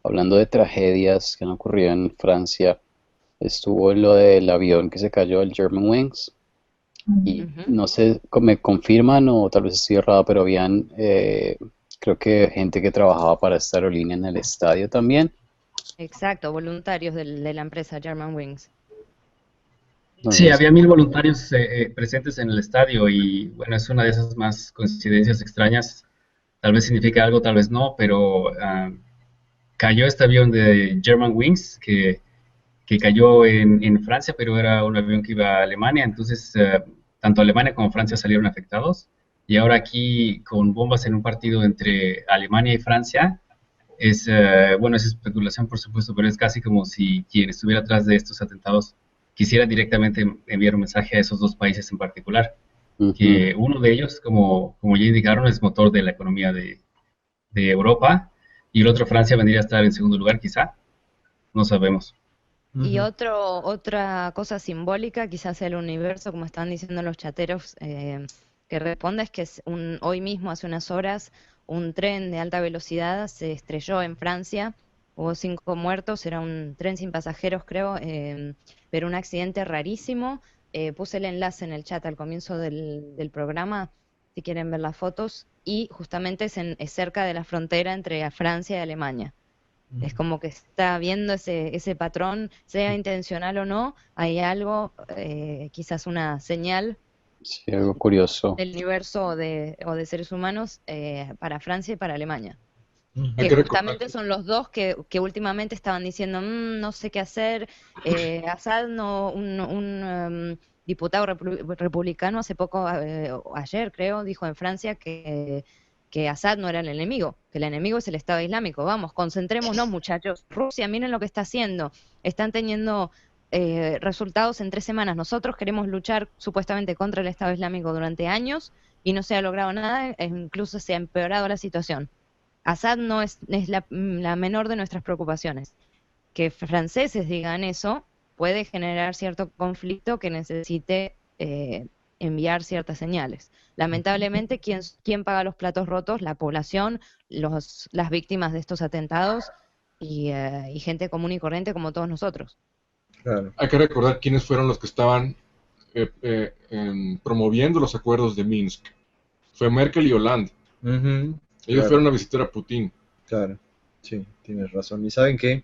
hablando de tragedias que han ocurrido en Francia. Estuvo lo del avión que se cayó, el Germanwings, y Ujú. no sé, me confirman o tal vez estoy errado, pero habían, creo que gente que trabajaba para esta aerolínea en el estadio también. Exacto, voluntarios de la empresa Germanwings. Sí, Entonces, había 1000 voluntarios presentes en el estadio y bueno, es una de esas más coincidencias extrañas. Tal vez significa algo, tal vez no, pero cayó este avión de Germanwings que cayó en Francia, pero era un avión que iba a Alemania, entonces tanto Alemania como Francia salieron afectados. Y ahora aquí con bombas en un partido entre Alemania y Francia, bueno, es especulación por supuesto, pero es casi como si quien estuviera atrás de estos atentados quisiera directamente enviar un mensaje a esos dos países en particular, ujú, que uno de ellos, como ya indicaron, es motor de la economía de Europa, y el otro, Francia, vendría a estar en segundo lugar quizá, no sabemos. Y Ujú. otra cosa simbólica, quizás el universo, como están diciendo los chateros, que responde es que hoy mismo, hace unas horas, un tren de alta velocidad se estrelló en Francia, hubo 5 muertos, era un tren sin pasajeros, creo, pero un accidente rarísimo. Puse el enlace en el chat al comienzo del programa, si quieren ver las fotos, y justamente es cerca de la frontera entre Francia y Alemania. Es como que está viendo ese patrón, sea intencional o no, hay algo, quizás una señal sí, algo curioso. del universo o de seres humanos para Francia y para Alemania. Hay Que que recordar justamente son los dos que últimamente estaban diciendo, no sé qué hacer. Assad, no, diputado republicano, hace poco, o ayer creo, dijo en Francia que Assad no era el enemigo, que el enemigo es el Estado Islámico. Vamos, concentrémonos, muchachos. Rusia, miren lo que está haciendo. Están teniendo resultados en 3 semanas. Nosotros queremos luchar supuestamente contra el Estado Islámico durante años y no se ha logrado nada, incluso se ha empeorado la situación. Assad no es la menor de nuestras preocupaciones. Que franceses digan eso puede generar cierto conflicto que necesite enviar ciertas señales. Lamentablemente, ¿quién paga los platos rotos? La población, las víctimas de estos atentados y gente común y corriente como todos nosotros. Claro. hay que recordar quiénes fueron los que estaban promoviendo los acuerdos de Minsk. Fue Merkel y Hollande. Ujú. Ellos Claro, fueron a visitar a Putin. claro. Sí, tienes razón. ¿Y saben qué?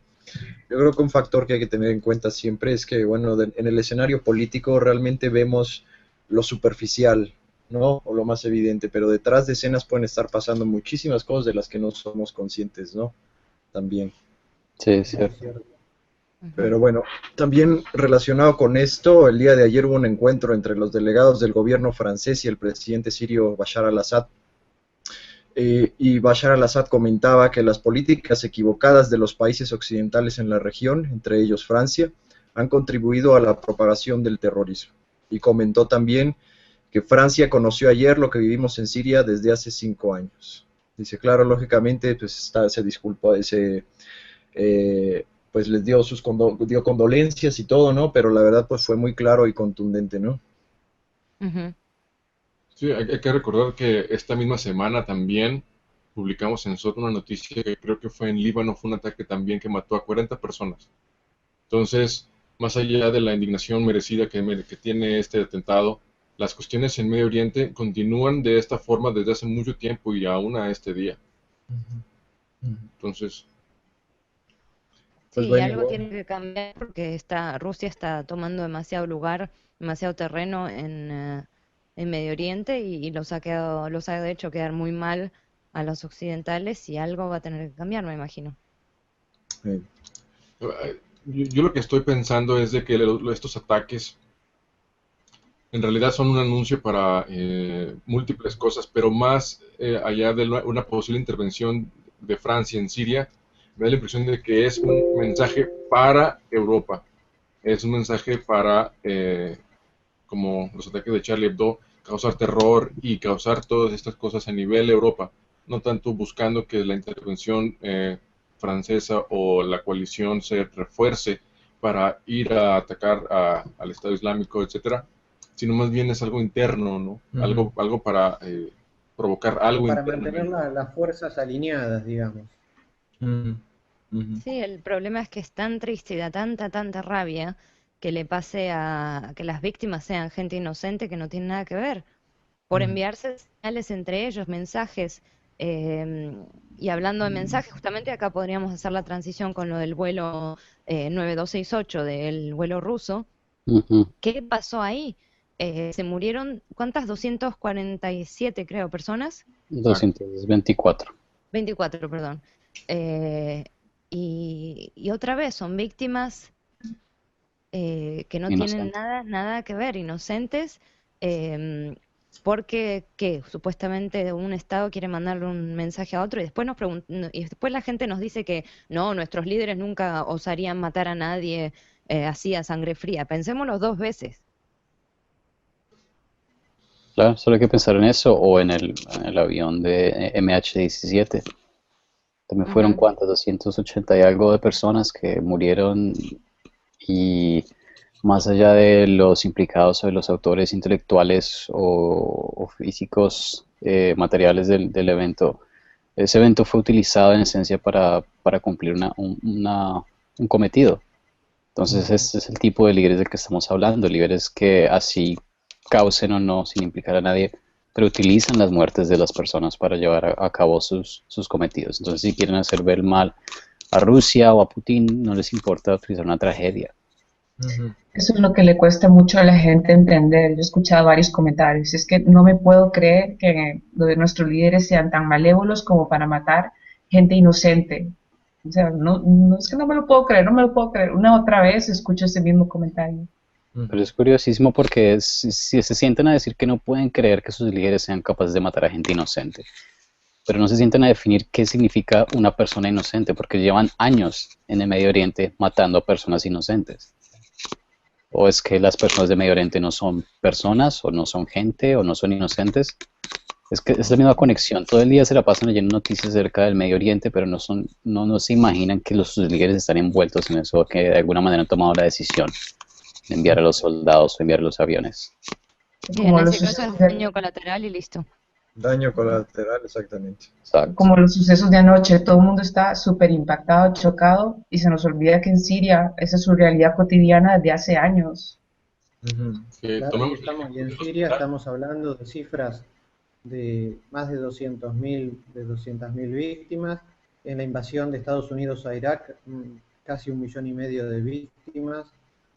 Yo creo que un factor que hay que tener en cuenta siempre es que, bueno, en el escenario político realmente vemos lo superficial, ¿no? O lo más evidente, pero detrás de escenas pueden estar pasando muchísimas cosas de las que no somos conscientes, ¿no? También. Sí, es Muy cierto. cierto. Ujú. Pero bueno, también relacionado con esto, el día de ayer hubo un encuentro entre los delegados del gobierno francés y el presidente sirio Bashar al-Assad. Y Bashar al-Assad comentaba que las políticas equivocadas de los países occidentales en la región, entre ellos Francia, han contribuido a la propagación del terrorismo. Y comentó también que Francia conoció ayer lo que vivimos en Siria desde hace 5 años. Dice, claro, lógicamente, pues se disculpó, pues les dio condolencias y todo, ¿no? Pero la verdad, pues fue muy claro y contundente, ¿no? Ujú. Sí, hay que recordar que esta misma semana también publicamos en SOT una noticia que creo que fue en Líbano, fue un ataque también que mató a 40 personas. Entonces, más allá de la indignación merecida que tiene este atentado, las cuestiones en Medio Oriente continúan de esta forma desde hace mucho tiempo y aún a este día. Entonces, Pues Sí, bueno, algo igual. tiene que cambiar porque Rusia está tomando demasiado lugar, demasiado terreno en Medio Oriente y los ha hecho quedar muy mal a los occidentales y algo va a tener que cambiar, me imagino. eh, yo lo que estoy pensando es de que estos ataques en realidad son un anuncio para múltiples cosas, pero más allá de una posible intervención de Francia en Siria, me da la impresión de que es un mensaje para Europa, es un mensaje para, como los ataques de Charlie Hebdo, causar terror y causar todas estas cosas a nivel Europa, no tanto buscando que la intervención francesa o la coalición se refuerce para ir a atacar al Estado Islámico, etcétera, sino más bien es algo interno, ¿no? Ujú. Algo para provocar Como algo para mantener internamente. las fuerzas alineadas, digamos. Ujú. Ujú. Sí, el problema es que es tan triste y da tanta rabia que le pase a que las víctimas sean gente inocente que no tiene nada que ver, por Ujú. enviarse señales entre ellos, mensajes. Y hablando de mensajes, justamente acá podríamos hacer la transición con lo del vuelo 9268, del vuelo ruso. Ujú. ¿Qué pasó ahí? Se murieron, ¿cuántas? 247, creo, personas. Exacto. 224. 24, perdón. Eh, y otra vez son víctimas que no tienen Inocente. nada que ver, inocentes, em, porque que supuestamente un Estado quiere mandarle un mensaje a otro y después y después la gente nos dice que no, nuestros líderes nunca osarían matar a nadie así a sangre fría. Pensémoslo dos veces. Claro, solo hay que pensar en eso o en el avión de MH17. También fueron Ujú. cuántas, 280 y algo de personas que murieron y más allá de los implicados o de los autores intelectuales o físicos materiales del evento, ese evento fue utilizado en esencia para cumplir un cometido. Entonces, Ujú. este es el tipo de líderes del que estamos hablando, líderes que así causen o no, sin implicar a nadie, pero utilizan las muertes de las personas para llevar a cabo sus cometidos. Entonces, si quieren hacer ver mal a Rusia o a Putin, no les importa utilizar una tragedia. Ujú. Eso es lo que le cuesta mucho a la gente entender. Yo he escuchado varios comentarios. Es que no me puedo creer que lo de nuestros líderes sean tan malévolos como para matar gente inocente. O sea, es que no me lo puedo creer, no me lo puedo creer. Una otra vez escucho ese mismo comentario. Pero Ujú. es curiosísimo porque si se sienten a decir que no pueden creer que sus líderes sean capaces de matar a gente inocente, pero no se sienten a definir qué significa una persona inocente, porque llevan años en el Medio Oriente matando a personas inocentes. O es que las personas de Medio Oriente no son personas, o no son gente, o no son inocentes. Es que es la misma conexión. Todo el día se la pasan leyendo noticias acerca del Medio Oriente, pero no se imaginan que sus líderes están envueltos en eso, que de alguna manera han tomado la decisión de enviar a los soldados o enviar a los aviones. Sí, en Como los ese caso sucesos es de, daño colateral y listo. Daño colateral, exactamente. Exacto. como los sucesos de anoche, todo el mundo está súper impactado, chocado, y se nos olvida que en Siria esa es su realidad cotidiana desde hace años. Ujú. Claro, Tomemos el y ejemplo en del Siria hospital. estamos hablando de cifras de más de 200.000 víctimas. En la invasión de Estados Unidos a Irak, casi 1,5 millones de víctimas.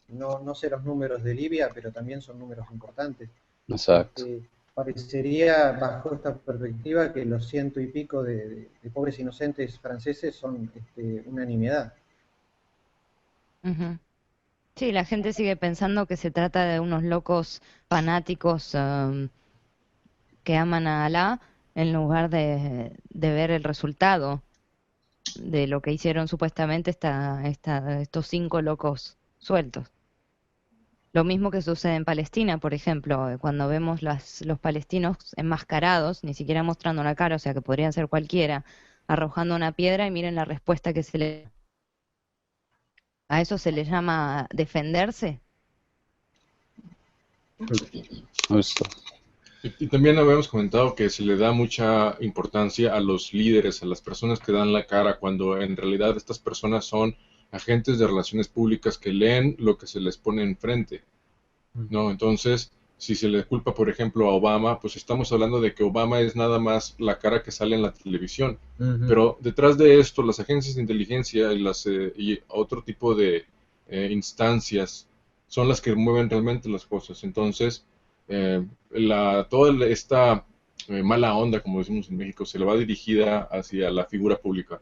No, no sé los números de Libia, pero también son números importantes. Exacto. Parecería, bajo esta perspectiva, que los ciento y pico de pobres inocentes franceses son una nimiedad. Ujú. Sí, la gente sigue pensando que se trata de unos locos fanáticos que aman a Alá en lugar de ver el resultado de lo que hicieron supuestamente estos 5 locos sueltos. Lo mismo que sucede en Palestina, por ejemplo, cuando vemos los palestinos enmascarados, ni siquiera mostrando la cara, o sea que podrían ser cualquiera, arrojando una piedra y miren la respuesta que se le... ¿A eso se le llama defenderse? Justo. Y también habíamos comentado que se le da mucha importancia a los líderes, a las personas que dan la cara, cuando en realidad estas personas son agentes de relaciones públicas que leen lo que se les pone enfrente, ¿no? Entonces, si se le culpa, por ejemplo, a Obama, pues estamos hablando de que Obama es nada más la cara que sale en la televisión. Ujú. Pero detrás de esto, las agencias de inteligencia y otro tipo de instancias son las que mueven realmente las cosas. Entonces, toda esta mala onda, como decimos en México, se le va dirigida hacia la figura pública.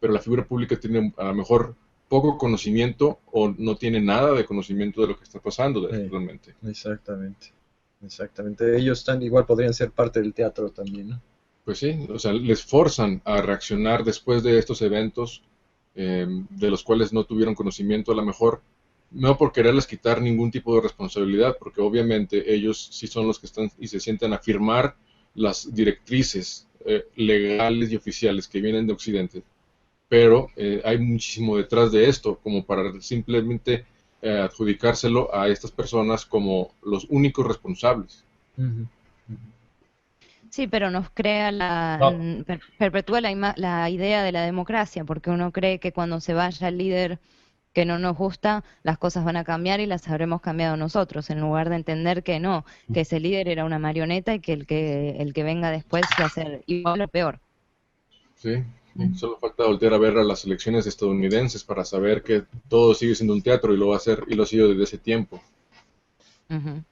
Pero la figura pública tiene a lo mejor poco conocimiento o no tiene nada de conocimiento de lo que está pasando Sí, realmente. exactamente. Exactamente. Ellos están, igual podrían ser parte del teatro también, ¿no? Pues sí, o sea, les forzan a reaccionar después de estos eventos de los cuales no tuvieron conocimiento, a lo mejor no por quererles quitar ningún tipo de responsabilidad, porque obviamente ellos sí son los que están y se sienten a firmar las directrices legales y oficiales que vienen de Occidente, pero hay muchísimo detrás de esto, como para simplemente adjudicárselo a estas personas como los únicos responsables. Ujú. Sí, pero nos crea No, perpetúa la idea de la democracia, porque uno cree que cuando se vaya el líder que no nos gusta, las cosas van a cambiar y las habremos cambiado nosotros, en lugar de entender que no, que ese líder era una marioneta y que el que venga después va a ser igual o peor. ¿Sí? Solo falta voltear a ver a las elecciones estadounidenses para saber que todo sigue siendo un teatro y lo va a hacer y lo ha sido desde ese tiempo. Ujú.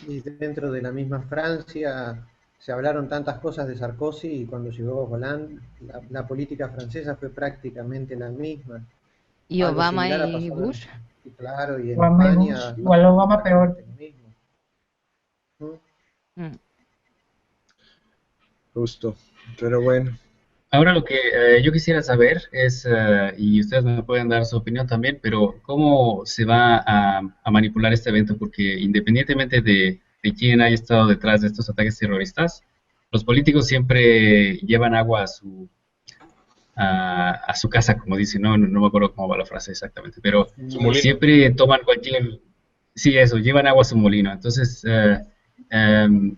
Y dentro de la misma Francia se hablaron tantas cosas de Sarkozy y cuando llegó Hollande, la política francesa fue prácticamente la misma. Y Algo Obama similar ha y pasado Bush. y claro, y en Obama y Bush, España igual pasó Obama peor. exactamente lo mismo. ¿Mm? Mm. Justo. Pero bueno. ahora lo que yo quisiera saber es, y ustedes me pueden dar su opinión también, pero ¿cómo se va a manipular este evento? Porque independientemente de quién haya estado detrás de estos ataques terroristas, los políticos siempre llevan agua a su casa, como dicen, no me acuerdo cómo va la frase exactamente, pero Su molino. siempre toman sí, eso, llevan agua a su molino. Entonces, em,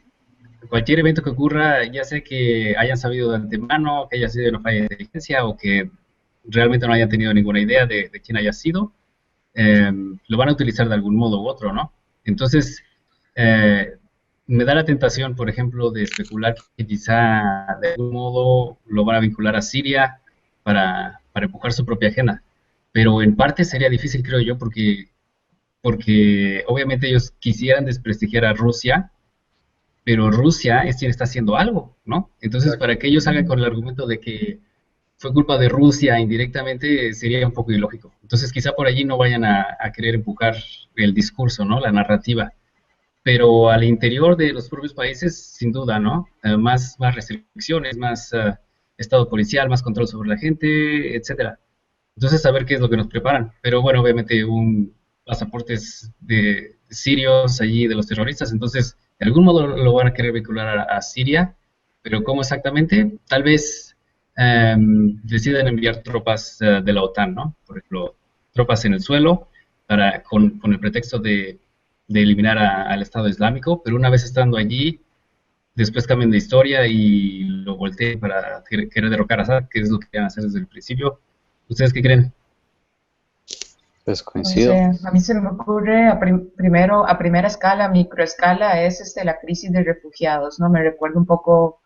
cualquier evento que ocurra, ya sea que hayan sabido de antemano, que haya sido una falla de inteligencia o que realmente no hayan tenido ninguna idea de quién haya sido, lo van a utilizar de algún modo u otro, ¿no? Entonces, eh, me da la tentación, por ejemplo, de especular que quizá de algún modo lo van a vincular a Siria para empujar su propia agenda. Pero en parte sería difícil, creo yo, porque obviamente ellos quisieran desprestigiar a Rusia, pero Rusia es quien está haciendo algo, ¿no? Entonces, Exacto. para que ellos salgan con el argumento de que fue culpa de Rusia indirectamente, sería un poco ilógico. Entonces, quizá por allí no vayan a querer empujar el discurso, ¿no? La narrativa. Pero al interior de los propios países, sin duda, ¿no? Más restricciones, más estado policial, más control sobre la gente, etcétera. Entonces, a ver qué es lo que nos preparan. Pero bueno, obviamente un pasaportes de sirios allí de los terroristas, entonces de algún modo lo van a querer vincular a Siria, pero ¿cómo exactamente? Tal vez decidan enviar tropas de la OTAN, ¿no? Por ejemplo, tropas en el suelo con el pretexto de eliminar al Estado Islámico, pero una vez estando allí, después cambian de historia y lo volteen para querer derrocar a Assad, que es lo que querían hacer desde el principio. ¿Ustedes qué creen? Pues No coincido. sé, a mí se me ocurre primero, a primera escala, a microescala, es la crisis de refugiados, ¿no? Me recuerda un poco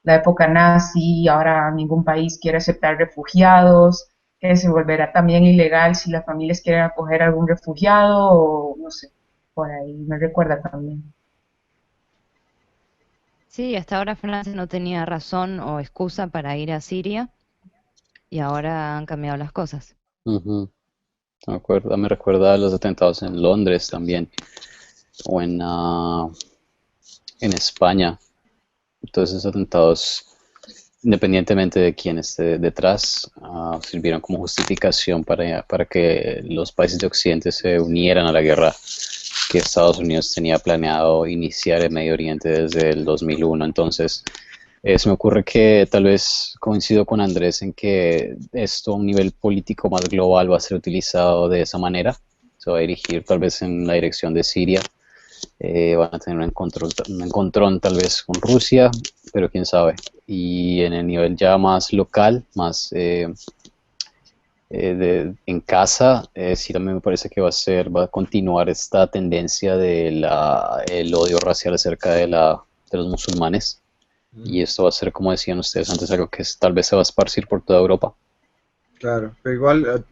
la época nazi, ahora ningún país quiere aceptar refugiados, que se volverá también ilegal si las familias quieren acoger a algún refugiado, o no sé, por ahí me recuerda también. Sí, hasta ahora Francia no tenía razón o excusa para ir a Siria y ahora han cambiado las cosas. Ujú. Me recuerda a los atentados en Londres también, o en España. Todos esos atentados, independientemente de quién esté detrás, sirvieron como justificación para que los países de Occidente se unieran a la guerra que Estados Unidos tenía planeado iniciar en Medio Oriente desde el 2001. Entonces, se me ocurre que tal vez coincido con Andrés en que esto a un nivel político más global va a ser utilizado de esa manera. Se va a dirigir tal vez en la dirección de Siria. Van a tener un encontrón tal vez con Rusia, pero quién sabe. Y en el nivel ya más local, más en casa, sí también me parece que va a continuar esta tendencia del el odio racial acerca de los musulmanes. Y esto va a ser, como decían ustedes antes, algo que tal vez se va a esparcir por toda Europa. Claro, pero igual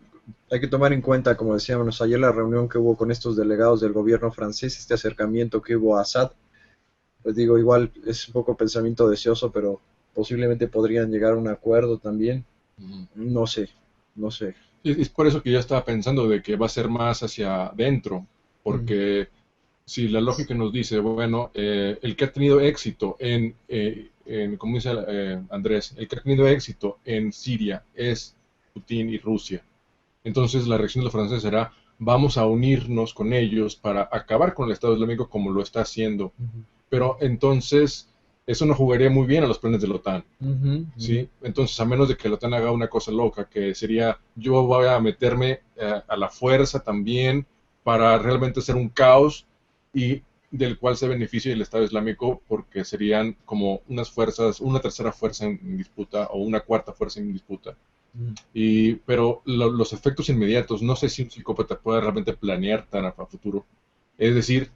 hay que tomar en cuenta, como decíamos ayer, la reunión que hubo con estos delegados del gobierno francés, este acercamiento que hubo a Assad. Pues digo, igual es un poco pensamiento deseoso, pero posiblemente podrían llegar a un acuerdo también. No sé, no sé. Es por eso que yo estaba pensando de que va a ser más hacia adentro, porque si la lógica nos dice, bueno, el que ha tenido éxito como dice Andrés, el que ha tenido éxito en Siria es Putin y Rusia. Entonces la reacción de los franceses será, vamos a unirnos con ellos para acabar con el Estado Islámico como lo está haciendo. Pero entonces eso no jugaría muy bien a los planes de la OTAN. ¿Sí? Entonces, a menos de que la OTAN haga una cosa loca, que sería, yo voy a meterme a la fuerza también para realmente ser un caos y del cual se beneficia el Estado Islámico, porque serían como unas fuerzas, una tercera fuerza en disputa o una cuarta fuerza en disputa. Pero los efectos inmediatos, no sé si un psicópata puede realmente planear tan a futuro. Es decir,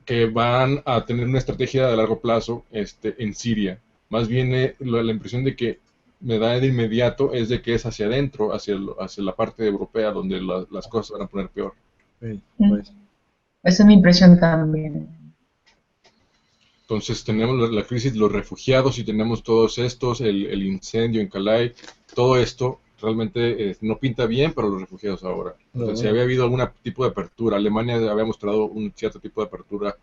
que van a tener una estrategia a largo plazo en Siria. Más bien la impresión de que me da de inmediato es de que es hacia adentro, hacia la parte europea, donde las cosas se van a poner peor. Sí, pues. Esa es mi impresión también. Entonces tenemos la crisis de los refugiados y tenemos todos estos, el incendio en Calais, todo esto realmente no pinta bien para los refugiados ahora. O sea, si había habido algún tipo de apertura, Alemania había mostrado un cierto tipo de apertura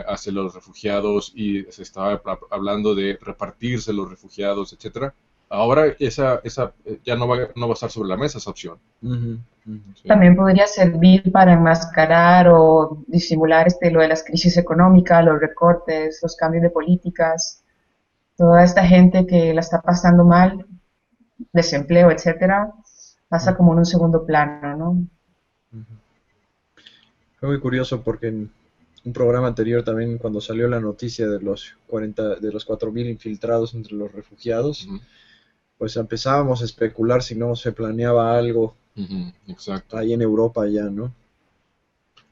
hacia los refugiados y se estaba hablando de repartirse los refugiados, etcétera. Ahora esa ya no va a estar sobre la mesa esa opción. Sí. También podría servir para enmascarar o disimular lo de las crisis económicas, los recortes, los cambios de políticas, toda esta gente que la está pasando mal, desempleo, etcétera, pasa como en un segundo plano, ¿no? Fue muy curioso porque en un programa anterior también, cuando salió la noticia de los 4.000 infiltrados entre los refugiados, pues empezábamos a especular si no se planeaba algo Exacto. ahí en Europa ya, ¿no?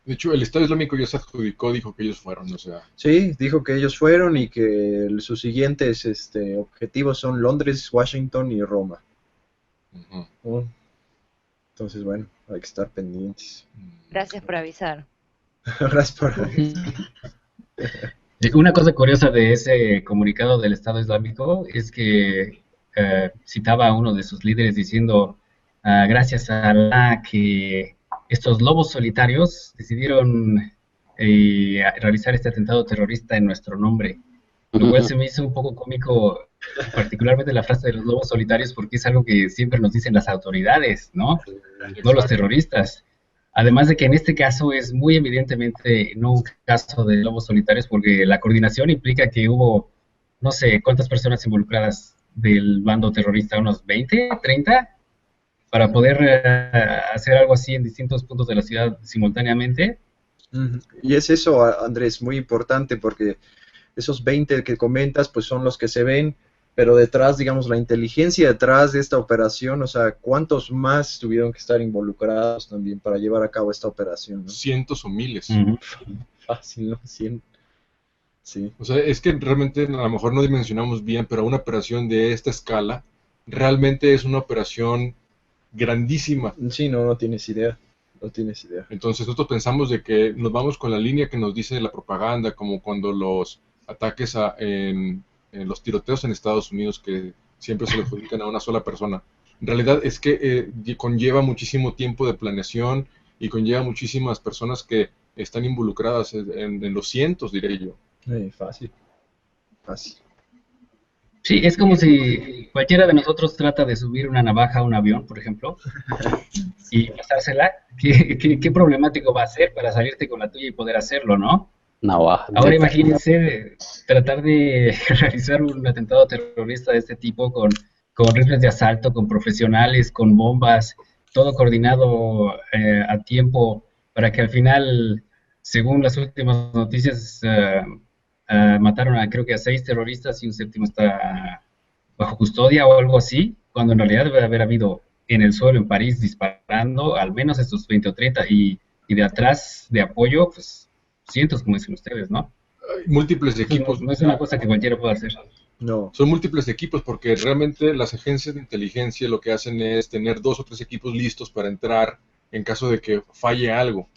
De hecho, el Estado Islámico ya se adjudicó, dijo que ellos fueron, o sea. Sí, dijo que ellos fueron y que sus siguientes objetivos son Londres, Washington y Roma. Entonces, bueno, hay que estar pendientes. Gracias por avisar. Gracias por avisar. Una cosa curiosa de ese comunicado del Estado Islámico es que citaba a uno de sus líderes diciendo, gracias a Allah que estos lobos solitarios decidieron realizar este atentado terrorista en nuestro nombre. Lo cual se me hizo un poco cómico, particularmente la frase de los lobos solitarios, porque es algo que siempre nos dicen las autoridades, ¿no? No los terroristas. Además de que en este caso es muy evidentemente no un caso de lobos solitarios, porque la coordinación implica que hubo, no sé, cuántas personas involucradas del bando terrorista, unos 20, 30, para poder hacer algo así en distintos puntos de la ciudad simultáneamente. Y es eso, Andrés, muy importante, porque esos 20 que comentas, pues son los que se ven, pero detrás, digamos, la inteligencia detrás de esta operación, o sea, ¿cuántos más tuvieron que estar involucrados también para llevar a cabo esta operación, ¿no? Cientos o miles. Fácil, ¿no? 100. Sí. O sea, es que realmente a lo mejor no dimensionamos bien, pero una operación de esta escala realmente es una operación grandísima. Sí, no tienes idea. No tienes idea. Entonces nosotros pensamos de que nos vamos con la línea que nos dice la propaganda, como cuando los ataques en los tiroteos en Estados Unidos, que siempre se le adjudican a una sola persona. En realidad es que conlleva muchísimo tiempo de planeación y conlleva muchísimas personas que están involucradas en los cientos, diré yo. Fácil. Sí, es como si cualquiera de nosotros trata de subir una navaja a un avión, por ejemplo, y pasársela. ¿Qué problemático va a ser para salirte con la tuya y poder hacerlo, no? Navaja. Ahora imagínense tratar de realizar un atentado terrorista de este tipo con rifles de asalto, con profesionales, con bombas, todo coordinado a tiempo para que al final, según las últimas noticias, mataron creo que a 6 terroristas y un séptimo está bajo custodia o algo así, cuando en realidad debe haber habido en el suelo en París disparando al menos estos 20 o 30 y de atrás de apoyo, pues cientos, como dicen ustedes, ¿no? Múltiples equipos. No es una cosa que cualquiera pueda hacer. No. Son múltiples equipos porque realmente las agencias de inteligencia lo que hacen es tener 2 o 3 equipos listos para entrar en caso de que falle algo.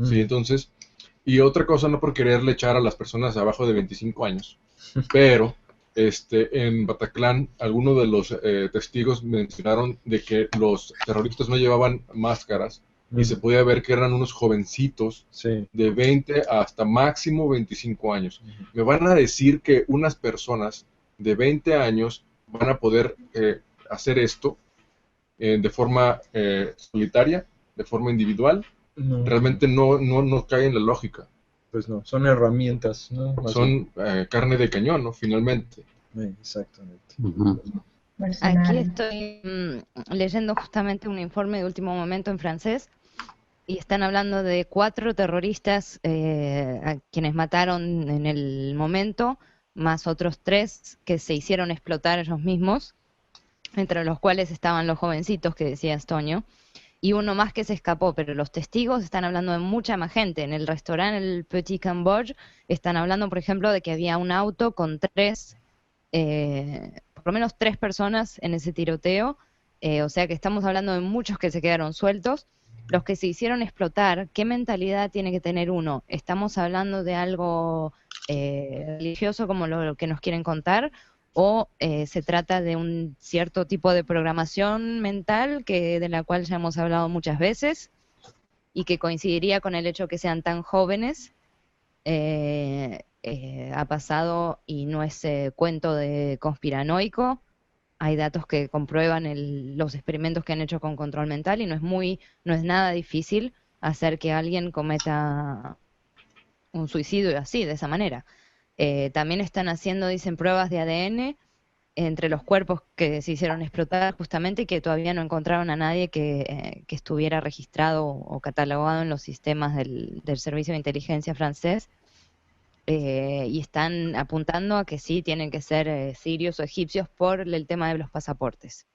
¿Sí? Entonces, y otra cosa, no por quererle echar a las personas abajo de 25 años, pero en Bataclan algunos de los testigos mencionaron de que los terroristas no llevaban máscaras y se podía ver que eran unos jovencitos de 20 hasta máximo 25 años. Me van a decir que unas personas de 20 años van a poder hacer esto de forma solitaria, de forma individual. No. Realmente no cae en la lógica. Pues no, son herramientas, ¿no? Son carne de cañón, ¿no? Finalmente. Exactamente. Aquí estoy leyendo justamente un informe de último momento en francés Y están hablando de 4 terroristas a quienes mataron en el momento, más otros 3 que se hicieron explotar ellos mismos, entre los cuales estaban los jovencitos que decía Antonio, y uno más que se escapó, pero los testigos están hablando de mucha más gente. En el restaurante, el Petit Cambodge, están hablando, por ejemplo, de que había un auto con 3, por lo menos 3 personas en ese tiroteo, o sea que estamos hablando de muchos que se quedaron sueltos. Los que se hicieron explotar, ¿qué mentalidad tiene que tener uno? ¿Estamos hablando de algo religioso como lo que nos quieren contar? ¿O se trata de un cierto tipo de programación mental de la cual ya hemos hablado muchas veces y que coincidiría con el hecho que sean tan jóvenes? Ha pasado y no es cuento de conspiranoico. Hay datos que comprueban los experimentos que han hecho con control mental y no es nada difícil hacer que alguien cometa un suicidio así, de esa manera. También están haciendo, dicen, pruebas de ADN entre los cuerpos que se hicieron explotar justamente y que todavía no encontraron a nadie que estuviera registrado o catalogado en los sistemas del Servicio de Inteligencia francés. Y están apuntando a que sí tienen que ser sirios o egipcios por el tema de los pasaportes.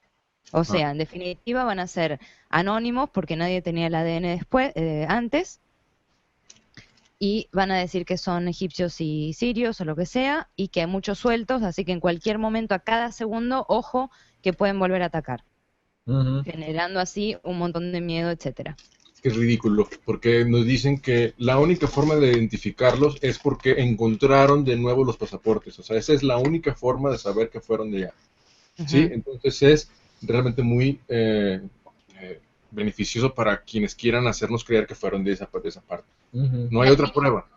O sea, en definitiva van a ser anónimos porque nadie tenía el ADN antes, y van a decir que son egipcios y sirios o lo que sea, y que hay muchos sueltos, así que en cualquier momento, a cada segundo, ojo, que pueden volver a atacar, generando así un montón de miedo, etcétera. Que es ridículo, porque nos dicen que la única forma de identificarlos es porque encontraron de nuevo los pasaportes. O sea, esa es la única forma de saber que fueron de allá. ¿Sí? Entonces es realmente muy beneficioso para quienes quieran hacernos creer que fueron de esa parte. No hay otra prueba.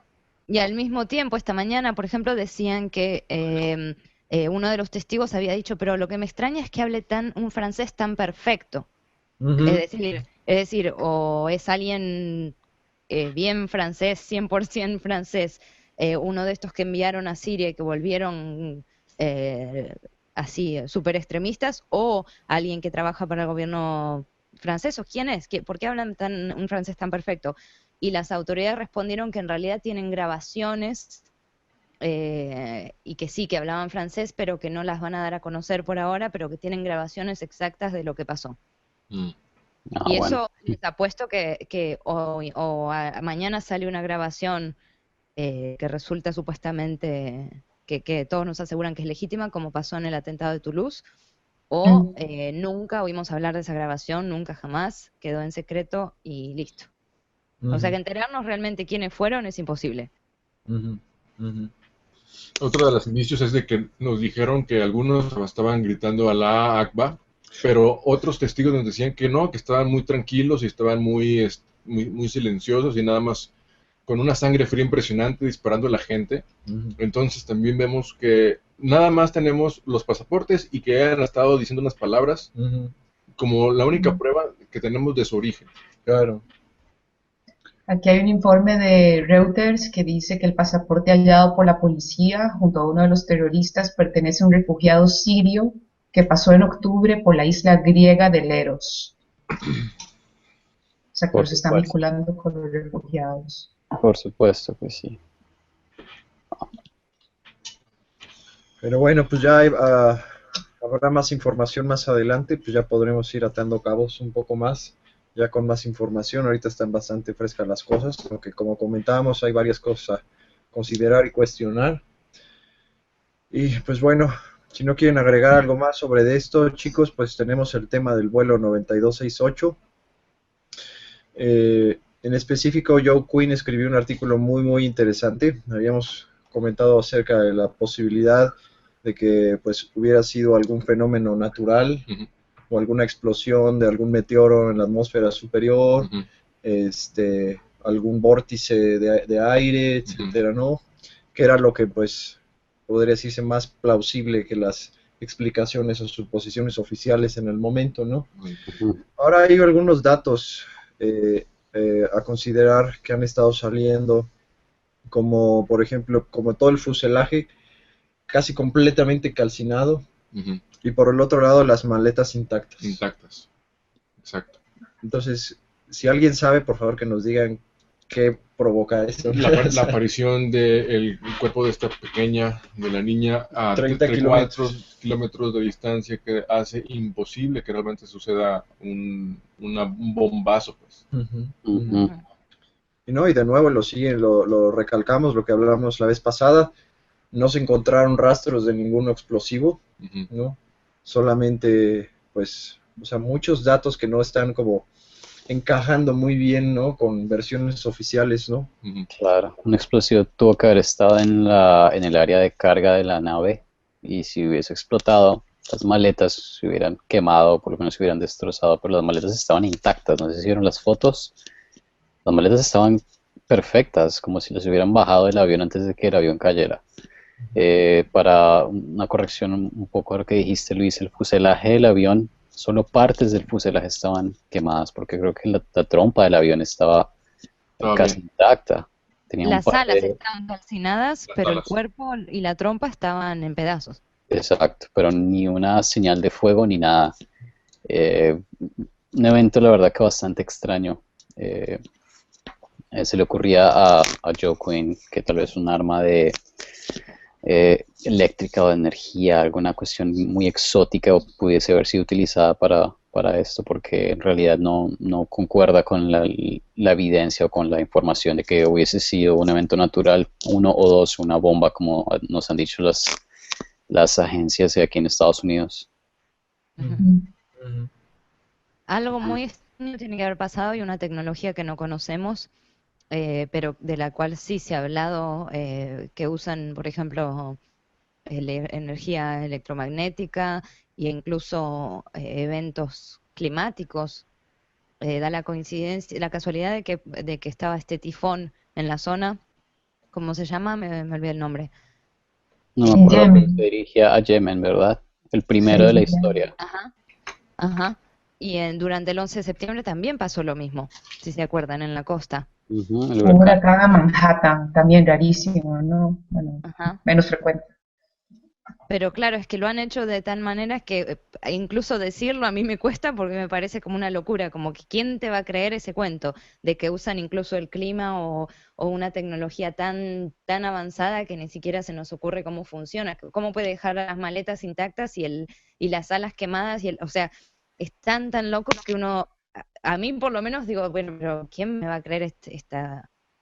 Y al mismo tiempo, esta mañana, por ejemplo, decían que uno de los testigos había dicho, pero lo que me extraña es que hable un francés tan perfecto. Es decir, o es alguien bien francés, 100% francés, uno de estos que enviaron a Siria y que volvieron así, súper extremistas, o alguien que trabaja para el gobierno francés, o quién es, ¿por qué hablan un francés tan perfecto? Y las autoridades respondieron que en realidad tienen grabaciones y que sí, que hablaban francés, pero que no las van a dar a conocer por ahora, pero que tienen grabaciones exactas de lo que pasó. Y eso les apuesto que mañana sale una grabación que resulta supuestamente que todos nos aseguran que es legítima, como pasó en el atentado de Toulouse, o nunca oímos hablar de esa grabación, nunca jamás, quedó en secreto y listo. O sea que enterarnos realmente quiénes fueron es imposible. Otro de los indicios es de que nos dijeron que algunos estaban gritando Alá Akbar, pero otros testigos nos decían que no, que estaban muy tranquilos y estaban muy silenciosos y nada más con una sangre fría impresionante disparando a la gente. Entonces también vemos que nada más tenemos los pasaportes y que han estado diciendo unas palabras como la única prueba que tenemos de su origen. Claro. Aquí hay un informe de Reuters que dice que el pasaporte hallado por la policía junto a uno de los terroristas pertenece a un refugiado sirio que pasó en octubre por la isla griega de Leros. O sea, que los están vinculando con los refugiados. Por supuesto que sí. Pero bueno, pues ya habrá más información más adelante, pues ya podremos ir atando cabos un poco más, ya con más información. Ahorita están bastante frescas las cosas, porque como comentábamos hay varias cosas a considerar y cuestionar. Y pues bueno, si no quieren agregar algo más sobre esto, chicos, pues tenemos el tema del vuelo 9268. En específico, Joe Quinn escribió un artículo muy interesante. Habíamos comentado acerca de la posibilidad de que pues hubiera sido algún fenómeno natural o alguna explosión de algún meteoro en la atmósfera superior, algún vórtice de aire, etcétera, ¿no? Que era lo que pues podría decirse más plausible que las explicaciones o suposiciones oficiales en el momento, ¿no? Ahora hay algunos datos a considerar que han estado saliendo, como por ejemplo, como todo el fuselaje casi completamente calcinado, y por el otro lado las maletas intactas. Intactas, exacto. Entonces, si alguien sabe, por favor que nos digan qué provoca esto. La aparición del cuerpo de esta pequeña, de la niña, a 30 kilómetros de distancia, que hace imposible que realmente suceda un bombazo, pues. Y no, y de nuevo lo recalcamos, lo que hablábamos la vez pasada, no se encontraron rastros de ningún explosivo, ¿no? Solamente, pues, o sea, muchos datos que no están como encajando muy bien, ¿no? Con versiones oficiales, ¿no? Claro, un explosivo tuvo que haber estado en el área de carga de la nave, y si hubiese explotado, las maletas se hubieran quemado, por lo menos se hubieran destrozado, pero las maletas estaban intactas. No sé si vieron las fotos. Las maletas estaban perfectas, como si las hubieran bajado del avión antes de que el avión cayera. Para una corrección un poco a lo que dijiste, Luis, el fuselaje del avión, solo partes del fuselaje estaban quemadas, porque creo que la trompa del avión estaba casi intacta. Tenía Las un par alas de... estaban calcinadas, pero el cuerpo y la trompa estaban en pedazos. Exacto, pero ni una señal de fuego ni nada. Un evento, la verdad, que bastante extraño. Se le ocurría a Joe Quinn que tal vez un arma de eléctrica o de energía, alguna cuestión muy exótica, pudiese haber sido utilizada para esto, porque en realidad no concuerda con la evidencia o con la información de que hubiese sido un evento natural, uno o dos, una bomba, como nos han dicho las agencias de aquí en Estados Unidos. Algo muy extraño tiene que haber pasado, y una tecnología que no conocemos, pero de la cual sí se ha hablado, que usan, por ejemplo, energía electromagnética e incluso eventos climáticos. Da la coincidencia, la casualidad de que estaba este tifón en la zona. ¿Cómo se llama? Me olvidé el nombre. No me acuerdo, pero se dirigía a Yemen, ¿verdad? El primero de la historia. Ajá. Y durante el 11 de septiembre también pasó lo mismo, si se acuerdan, en la costa. Un huracán a Manhattan, también rarísimo, ¿no? Bueno, menos frecuente. Pero claro, es que lo han hecho de tal manera que incluso decirlo a mí me cuesta, porque me parece como una locura, como que ¿quién te va a creer ese cuento de que usan incluso el clima o una tecnología tan avanzada que ni siquiera se nos ocurre cómo funciona? ¿Cómo puede dejar las maletas intactas y las alas quemadas? O sea, están tan locos que uno, a mí por lo menos digo, bueno, pero ¿quién me va a creer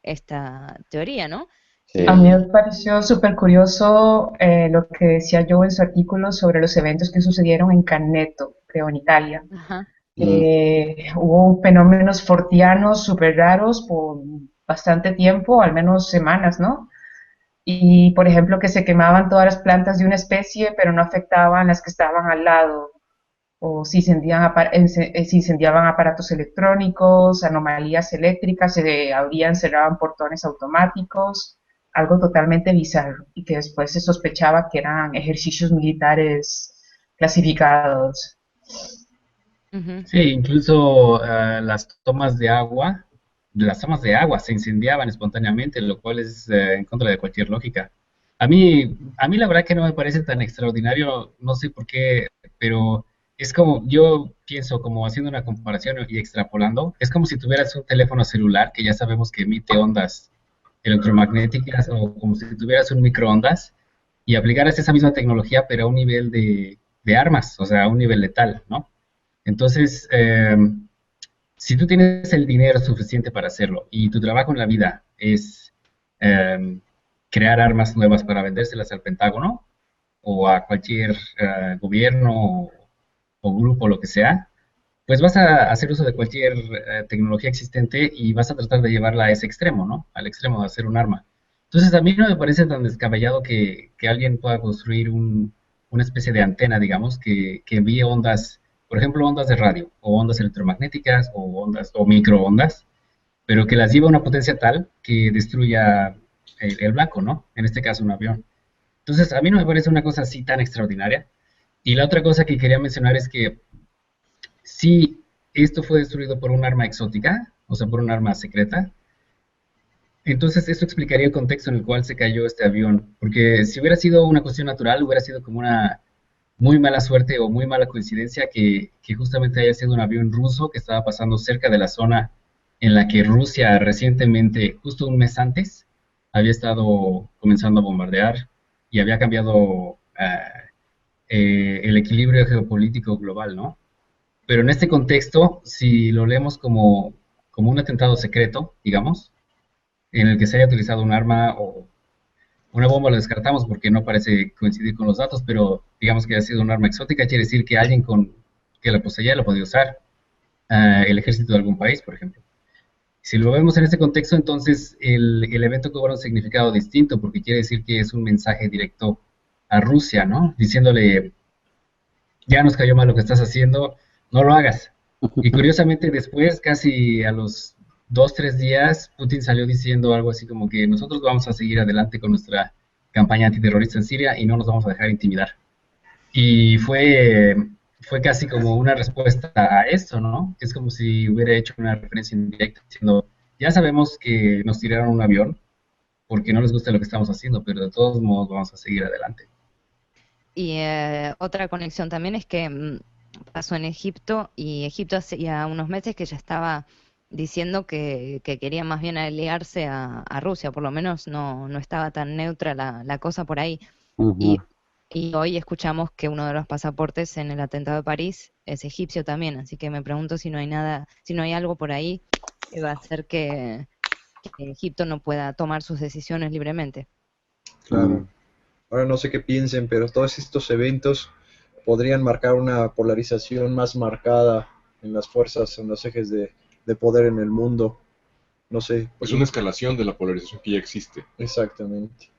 esta teoría, no? Sí. A mí me pareció súper curioso lo que decía Joe en su artículo sobre los eventos que sucedieron en Canneto, creo, en Italia. Hubo fenómenos fortianos súper raros por bastante tiempo, al menos semanas, ¿no? Y, por ejemplo, que se quemaban todas las plantas de una especie, pero no afectaban las que estaban al lado. O si incendiaban aparatos electrónicos, anomalías eléctricas, se abrían, cerraban portones automáticos, algo totalmente bizarro, y que después se sospechaba que eran ejercicios militares clasificados. Sí, incluso las tomas de agua se incendiaban espontáneamente, lo cual es en contra de cualquier lógica. A mí la verdad que no me parece tan extraordinario, no sé por qué, pero es como, yo pienso, como haciendo una comparación y extrapolando, es como si tuvieras un teléfono celular que ya sabemos que emite ondas electromagnéticas, o como si tuvieras un microondas y aplicaras esa misma tecnología pero a un nivel de armas, o sea, a un nivel letal, ¿no? Entonces, si tú tienes el dinero suficiente para hacerlo y tu trabajo en la vida es crear armas nuevas para vendérselas al Pentágono o a cualquier gobierno o grupo, lo que sea, pues vas a hacer uso de cualquier tecnología existente y vas a tratar de llevarla a ese extremo, ¿no? Al extremo de hacer un arma. Entonces, a mí no me parece tan descabellado que alguien pueda construir una especie de antena, digamos, que envíe ondas, por ejemplo, ondas de radio, o ondas electromagnéticas, o microondas, pero que las lleve a una potencia tal que destruya el blanco, ¿no? En este caso, un avión. Entonces, a mí no me parece una cosa así tan extraordinaria. Y la otra cosa que quería mencionar es que si esto fue destruido por un arma exótica, o sea, por un arma secreta, entonces eso explicaría el contexto en el cual se cayó este avión. Porque si hubiera sido una cuestión natural, hubiera sido como muy mala suerte o muy mala coincidencia que justamente haya sido un avión ruso que estaba pasando cerca de la zona en la que Rusia recientemente, justo un mes antes, había estado comenzando a bombardear y había cambiado el equilibrio geopolítico global, ¿no? Pero en este contexto, si lo leemos como un atentado secreto, digamos, en el que se haya utilizado un arma o una bomba, lo descartamos porque no parece coincidir con los datos, pero digamos que ha sido un arma exótica, quiere decir que alguien que la poseía lo podía usar, el ejército de algún país, por ejemplo. Si lo vemos en este contexto, entonces el evento cobra un significado distinto, porque quiere decir que es un mensaje directo a Rusia, ¿no? Diciéndole, ya nos cayó mal lo que estás haciendo, no lo hagas. Y curiosamente después, casi a los 2, 3 días, Putin salió diciendo algo así como que nosotros vamos a seguir adelante con nuestra campaña antiterrorista en Siria y no nos vamos a dejar intimidar. Y fue casi como una respuesta a esto, ¿no? Es como si hubiera hecho una referencia indirecta diciendo, ya sabemos que nos tiraron un avión porque no les gusta lo que estamos haciendo, pero de todos modos vamos a seguir adelante. Y otra conexión también es que pasó en Egipto, y Egipto hacía unos meses que ya estaba diciendo que quería más bien aliarse a Rusia, por lo menos no estaba tan neutra la cosa por ahí. Y, y hoy escuchamos que uno de los pasaportes en el atentado de París es egipcio también, así que me pregunto si no hay algo por ahí que va a hacer que Egipto no pueda tomar sus decisiones libremente. Claro. Ahora no sé qué piensen, pero todos estos eventos podrían marcar una polarización más marcada en las fuerzas, en los ejes de poder en el mundo. No sé. Es una escalación de la polarización que ya existe. Exactamente.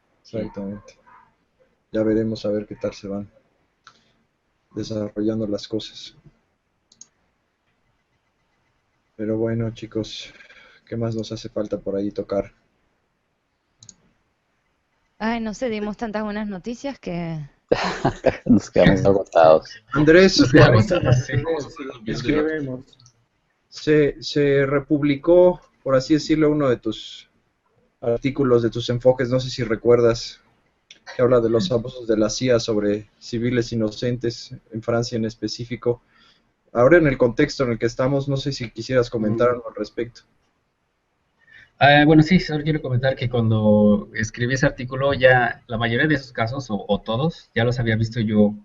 Ya veremos a ver qué tal se van desarrollando las cosas. Pero bueno, chicos, ¿qué más nos hace falta por ahí tocar? Ay, no sé, dimos tantas buenas noticias que... Nos quedamos agotados. Andrés, Escribimos. se republicó, por así decirlo, uno de tus artículos, de tus enfoques, no sé si recuerdas, que habla de los abusos de la CIA sobre civiles inocentes, en Francia en específico. Ahora en el contexto en el que estamos, no sé si quisieras comentar algo al respecto. Bueno, sí, solo quiero comentar que cuando escribí ese artículo ya la mayoría de esos casos, o todos, ya los había visto yo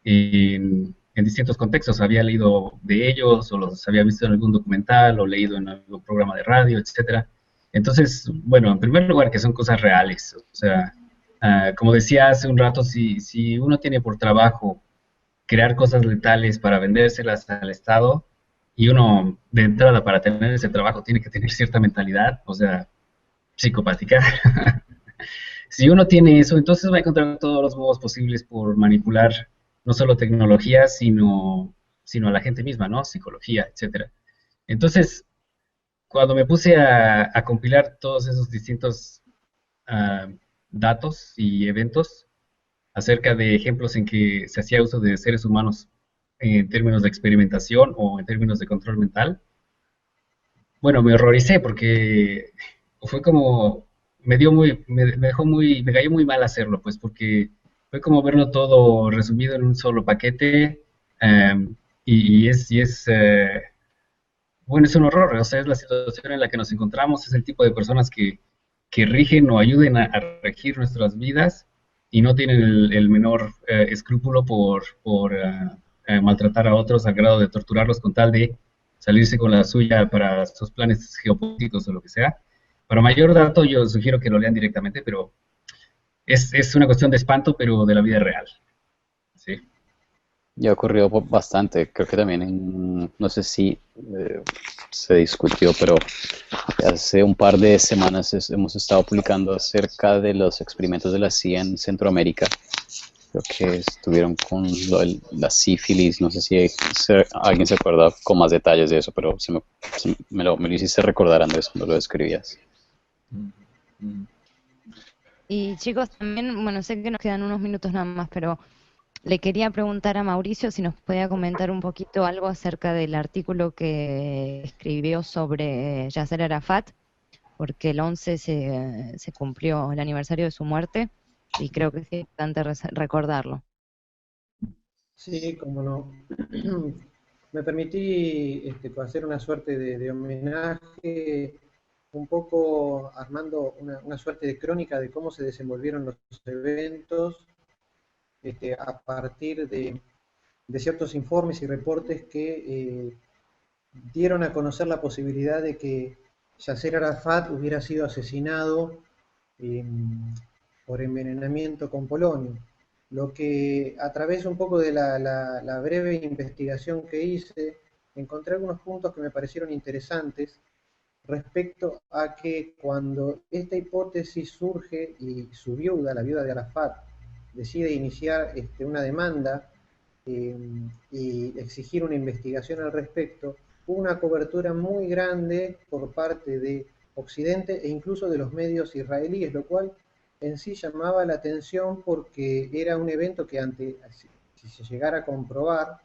en distintos contextos. Había leído de ellos, o los había visto en algún documental, o leído en algún programa de radio, etcétera. Entonces, bueno, en primer lugar, que son cosas reales. O sea, como decía hace un rato, si uno tiene por trabajo crear cosas letales para vendérselas al Estado, y uno de entrada para tener ese trabajo tiene que tener cierta mentalidad, o sea, psicopática. Si uno tiene eso, entonces va a encontrar todos los modos posibles por manipular no solo tecnología, sino a la gente misma, ¿no? Psicología, etcétera. Entonces, cuando me puse a compilar todos esos distintos datos y eventos acerca de ejemplos en que se hacía uso de seres humanos en términos de experimentación o en términos de control mental, bueno, me horroricé porque fue como, me cayó muy mal hacerlo, pues, porque fue como verlo todo resumido en un solo paquete, bueno, es un horror. O sea, es la situación en la que nos encontramos, es el tipo de personas que rigen o ayuden a regir nuestras vidas y no tienen el menor escrúpulo por maltratar a otros al grado de torturarlos con tal de salirse con la suya para sus planes geopolíticos o lo que sea. Para mayor dato, yo sugiero que lo lean directamente, pero es una cuestión de espanto, pero de la vida real. Sí. Ya ocurrió bastante, creo que también, no sé si se discutió, pero hace un par de semanas hemos estado publicando acerca de los experimentos de la CIA en Centroamérica. Creo que estuvieron con la sífilis, no sé si alguien se acuerda con más detalles de eso, pero me lo hiciste recordar, Andrés, cuando lo describías. Y chicos, también, bueno, sé que nos quedan unos minutos nada más, pero le quería preguntar a Mauricio si nos podía comentar un poquito algo acerca del artículo que escribió sobre Yasser Arafat, porque el 11 se cumplió el aniversario de su muerte y creo que es importante recordarlo. Sí, como no. Me permití hacer una suerte de homenaje, un poco armando una suerte de crónica de cómo se desenvolvieron los eventos a partir de ciertos informes y reportes que dieron a conocer la posibilidad de que Yasser Arafat hubiera sido asesinado eh, por envenenamiento con polonio. Lo que a través un poco de la breve investigación que hice, encontré algunos puntos que me parecieron interesantes respecto a que cuando esta hipótesis surge y su viuda, la viuda de Arafat, decide iniciar una demanda eh, y exigir una investigación al respecto, hubo una cobertura muy grande por parte de Occidente e incluso de los medios israelíes, lo cual en sí llamaba la atención porque era un evento que si se llegara a comprobar,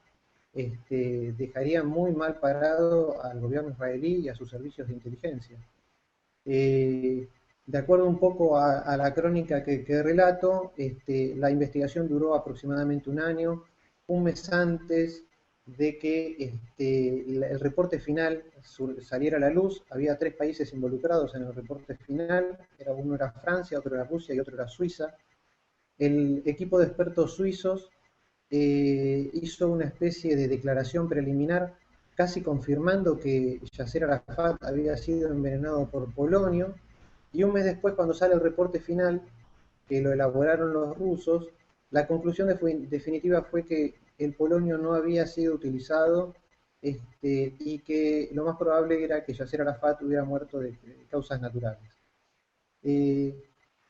dejaría muy mal parado al gobierno israelí y a sus servicios de inteligencia. De acuerdo un poco a la crónica que relato, la investigación duró aproximadamente un año. Un mes antes de que el reporte final saliera a la luz, había 3 países involucrados en el reporte final, uno era Francia, otro era Rusia y otro era Suiza. El equipo de expertos suizos hizo una especie de declaración preliminar casi confirmando que Yasser Arafat había sido envenenado por polonio, y un mes después, cuando sale el reporte final, que lo elaboraron los rusos, la conclusión definitiva fue que el polonio no había sido utilizado y que lo más probable era que Yasser Arafat hubiera muerto de causas naturales.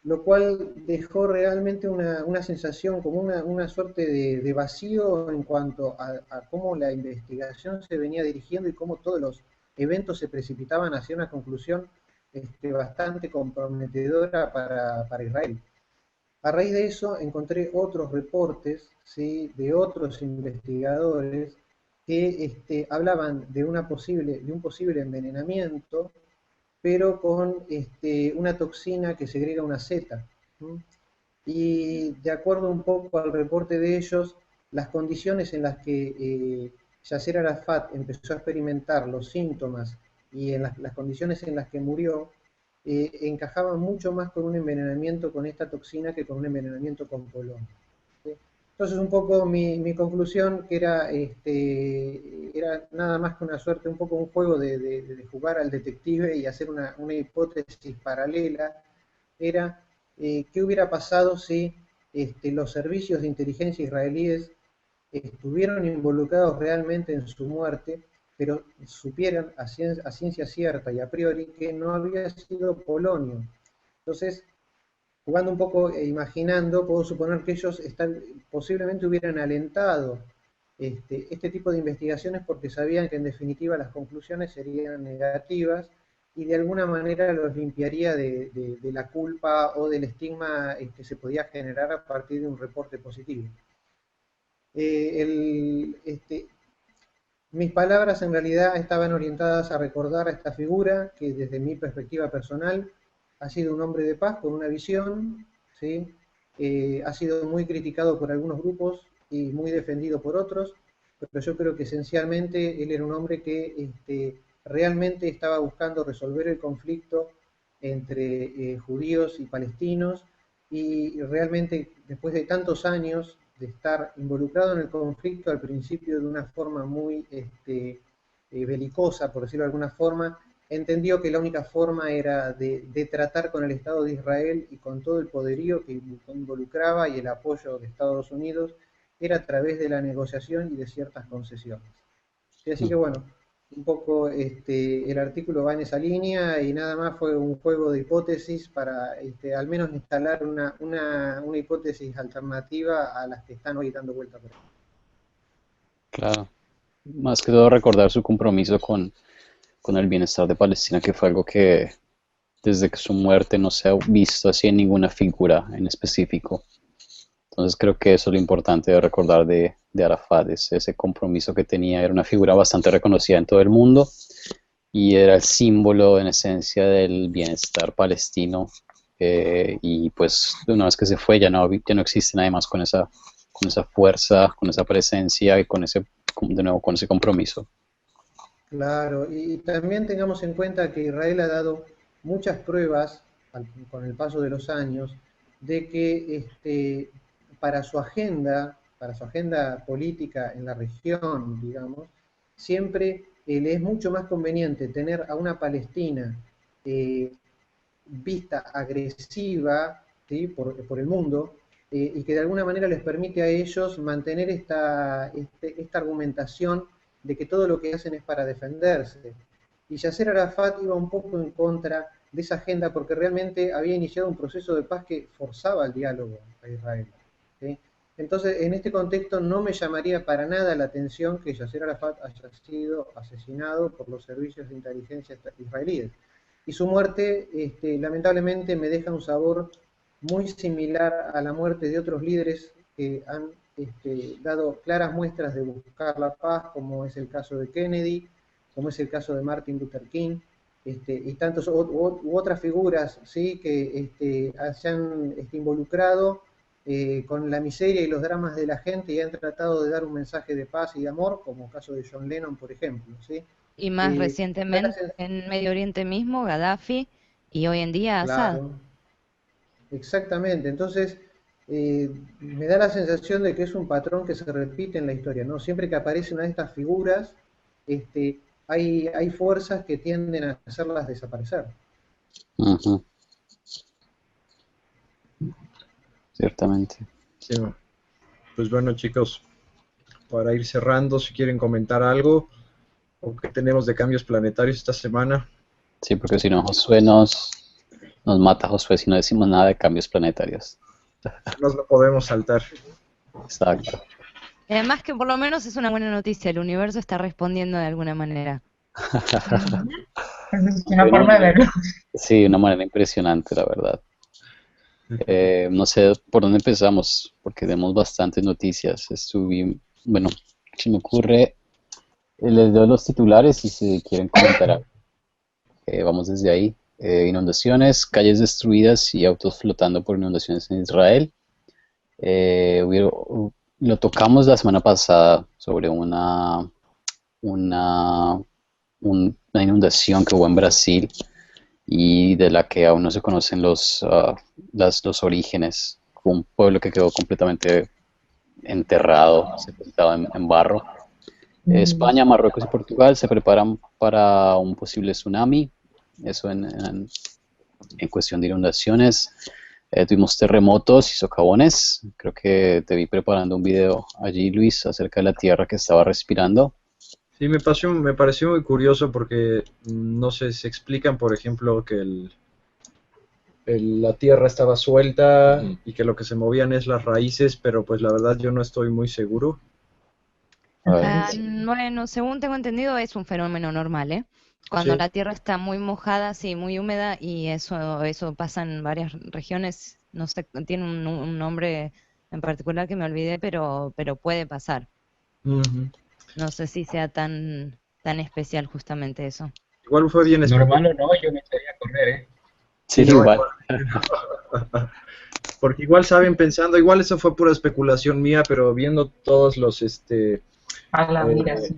Lo cual dejó realmente una sensación, como una suerte de vacío en cuanto a cómo la investigación se venía dirigiendo y cómo todos los eventos se precipitaban hacia una conclusión bastante comprometedora para Israel. A raíz de eso encontré otros reportes, ¿sí?, de otros investigadores que hablaban de un posible envenenamiento, pero con una toxina que segrega una zeta. Y de acuerdo un poco al reporte de ellos, las condiciones en las que Yasser Arafat empezó a experimentar los síntomas y en las condiciones en las que murió, encajaban mucho más con un envenenamiento con esta toxina que con un envenenamiento con polonio. ¿Sí? Entonces un poco mi conclusión, que era nada más que una suerte, un poco un juego de jugar al detective y hacer una hipótesis paralela, era qué hubiera pasado si los servicios de inteligencia israelíes estuvieron involucrados realmente en su muerte, pero supieran a ciencia cierta y a priori que no había sido polonio. Entonces, jugando un poco e imaginando, puedo suponer que ellos posiblemente hubieran alentado este tipo de investigaciones porque sabían que en definitiva las conclusiones serían negativas y de alguna manera los limpiaría de la culpa o del estigma que se podía generar a partir de un reporte positivo. Mis palabras en realidad estaban orientadas a recordar a esta figura que desde mi perspectiva personal ha sido un hombre de paz con una visión, ¿sí? Ha sido muy criticado por algunos grupos y muy defendido por otros, pero yo creo que esencialmente él era un hombre que realmente estaba buscando resolver el conflicto entre judíos y palestinos, y realmente después de tantos años de estar involucrado en el conflicto, al principio de una forma muy belicosa, por decirlo de alguna forma, entendió que la única forma era de tratar con el Estado de Israel y con todo el poderío que involucraba y el apoyo de Estados Unidos, era a través de la negociación y de ciertas concesiones. Así que bueno, un poco el artículo va en esa línea y nada más fue un juego de hipótesis para al menos instalar una hipótesis alternativa a las que están hoy dando vuelta por ahí. Claro, más que todo recordar su compromiso con el bienestar de Palestina, que fue algo que desde que su muerte no se ha visto así en ninguna figura en específico. Entonces creo que eso es lo importante de recordar de Arafat, ese compromiso que tenía. Era una figura bastante reconocida en todo el mundo y era el símbolo en esencia del bienestar palestino, y pues una vez que se fue ya no existe nadie más con esa esa fuerza, con esa presencia y con ese, de nuevo, con ese compromiso. Claro, y también tengamos en cuenta que Israel ha dado muchas pruebas con el paso de los años de que para su agenda política en la región, digamos, siempre le es mucho más conveniente tener a una Palestina vista agresiva, ¿sí? por el mundo, y que de alguna manera les permite a ellos mantener esta argumentación de que todo lo que hacen es para defenderse. Y Yasser Arafat iba un poco en contra de esa agenda porque realmente había iniciado un proceso de paz que forzaba el diálogo a Israel, ¿sí? Entonces, en este contexto no me llamaría para nada la atención que Yasser Arafat haya sido asesinado por los servicios de inteligencia israelíes. Y su muerte, lamentablemente, me deja un sabor muy similar a la muerte de otros líderes que han dado claras muestras de buscar la paz, como es el caso de Kennedy, como es el caso de Martin Luther King, y tantos u otras figuras, ¿sí? que se han involucrado con la miseria y los dramas de la gente y han tratado de dar un mensaje de paz y de amor, como el caso de John Lennon, por ejemplo, ¿sí? Y más recientemente en Medio Oriente mismo, Gaddafi, y hoy en día Assad. Claro, exactamente. Entonces, me da la sensación de que es un patrón que se repite en la historia, ¿no? Siempre que aparece una de estas figuras, hay fuerzas que tienden a hacerlas desaparecer. Ujú. Ciertamente. Sí, pues bueno, chicos, para ir cerrando, si quieren comentar algo o qué tenemos de cambios planetarios esta semana. Sí, porque si no, Josué nos mata, Josué, si no decimos nada de cambios planetarios. Nos lo podemos saltar. Exacto. Además que por lo menos es una buena noticia, el universo está respondiendo de alguna manera. Es una forma de verlo. Sí, de una manera impresionante, la verdad. No sé por dónde empezamos, porque tenemos bastantes noticias. Bueno, se me ocurre, les doy los titulares y si quieren comentar algo. Vamos desde ahí. Inundaciones, calles destruidas y autos flotando por inundaciones en Israel. Lo tocamos la semana pasada sobre una inundación que hubo en Brasil y de la que aún no se conocen los orígenes. Fue un pueblo que quedó completamente enterrado, sepultado en barro. España, Marruecos y Portugal se preparan para un posible tsunami, eso en cuestión de inundaciones. Tuvimos terremotos y socavones. Creo que te vi preparando un video allí, Luis, acerca de la tierra que estaba respirando. Sí, me pareció muy curioso porque, no sé, se explican, por ejemplo, que la tierra estaba suelta y que lo que se movían es las raíces, pero pues la verdad yo no estoy muy seguro. Bueno, según tengo entendido es un fenómeno normal, ¿eh? Cuando Sí. la tierra está muy mojada, sí, muy húmeda, y eso pasa en varias regiones, no sé, tiene un nombre en particular que me olvidé, pero puede pasar. Ujú. No sé si sea tan especial justamente eso. Igual fue bien Normal o no, yo me echaría a correr, ¿eh? Sí, No, igual. Porque igual saben pensando, igual eso fue pura especulación mía, pero viendo todos los Mira, sí.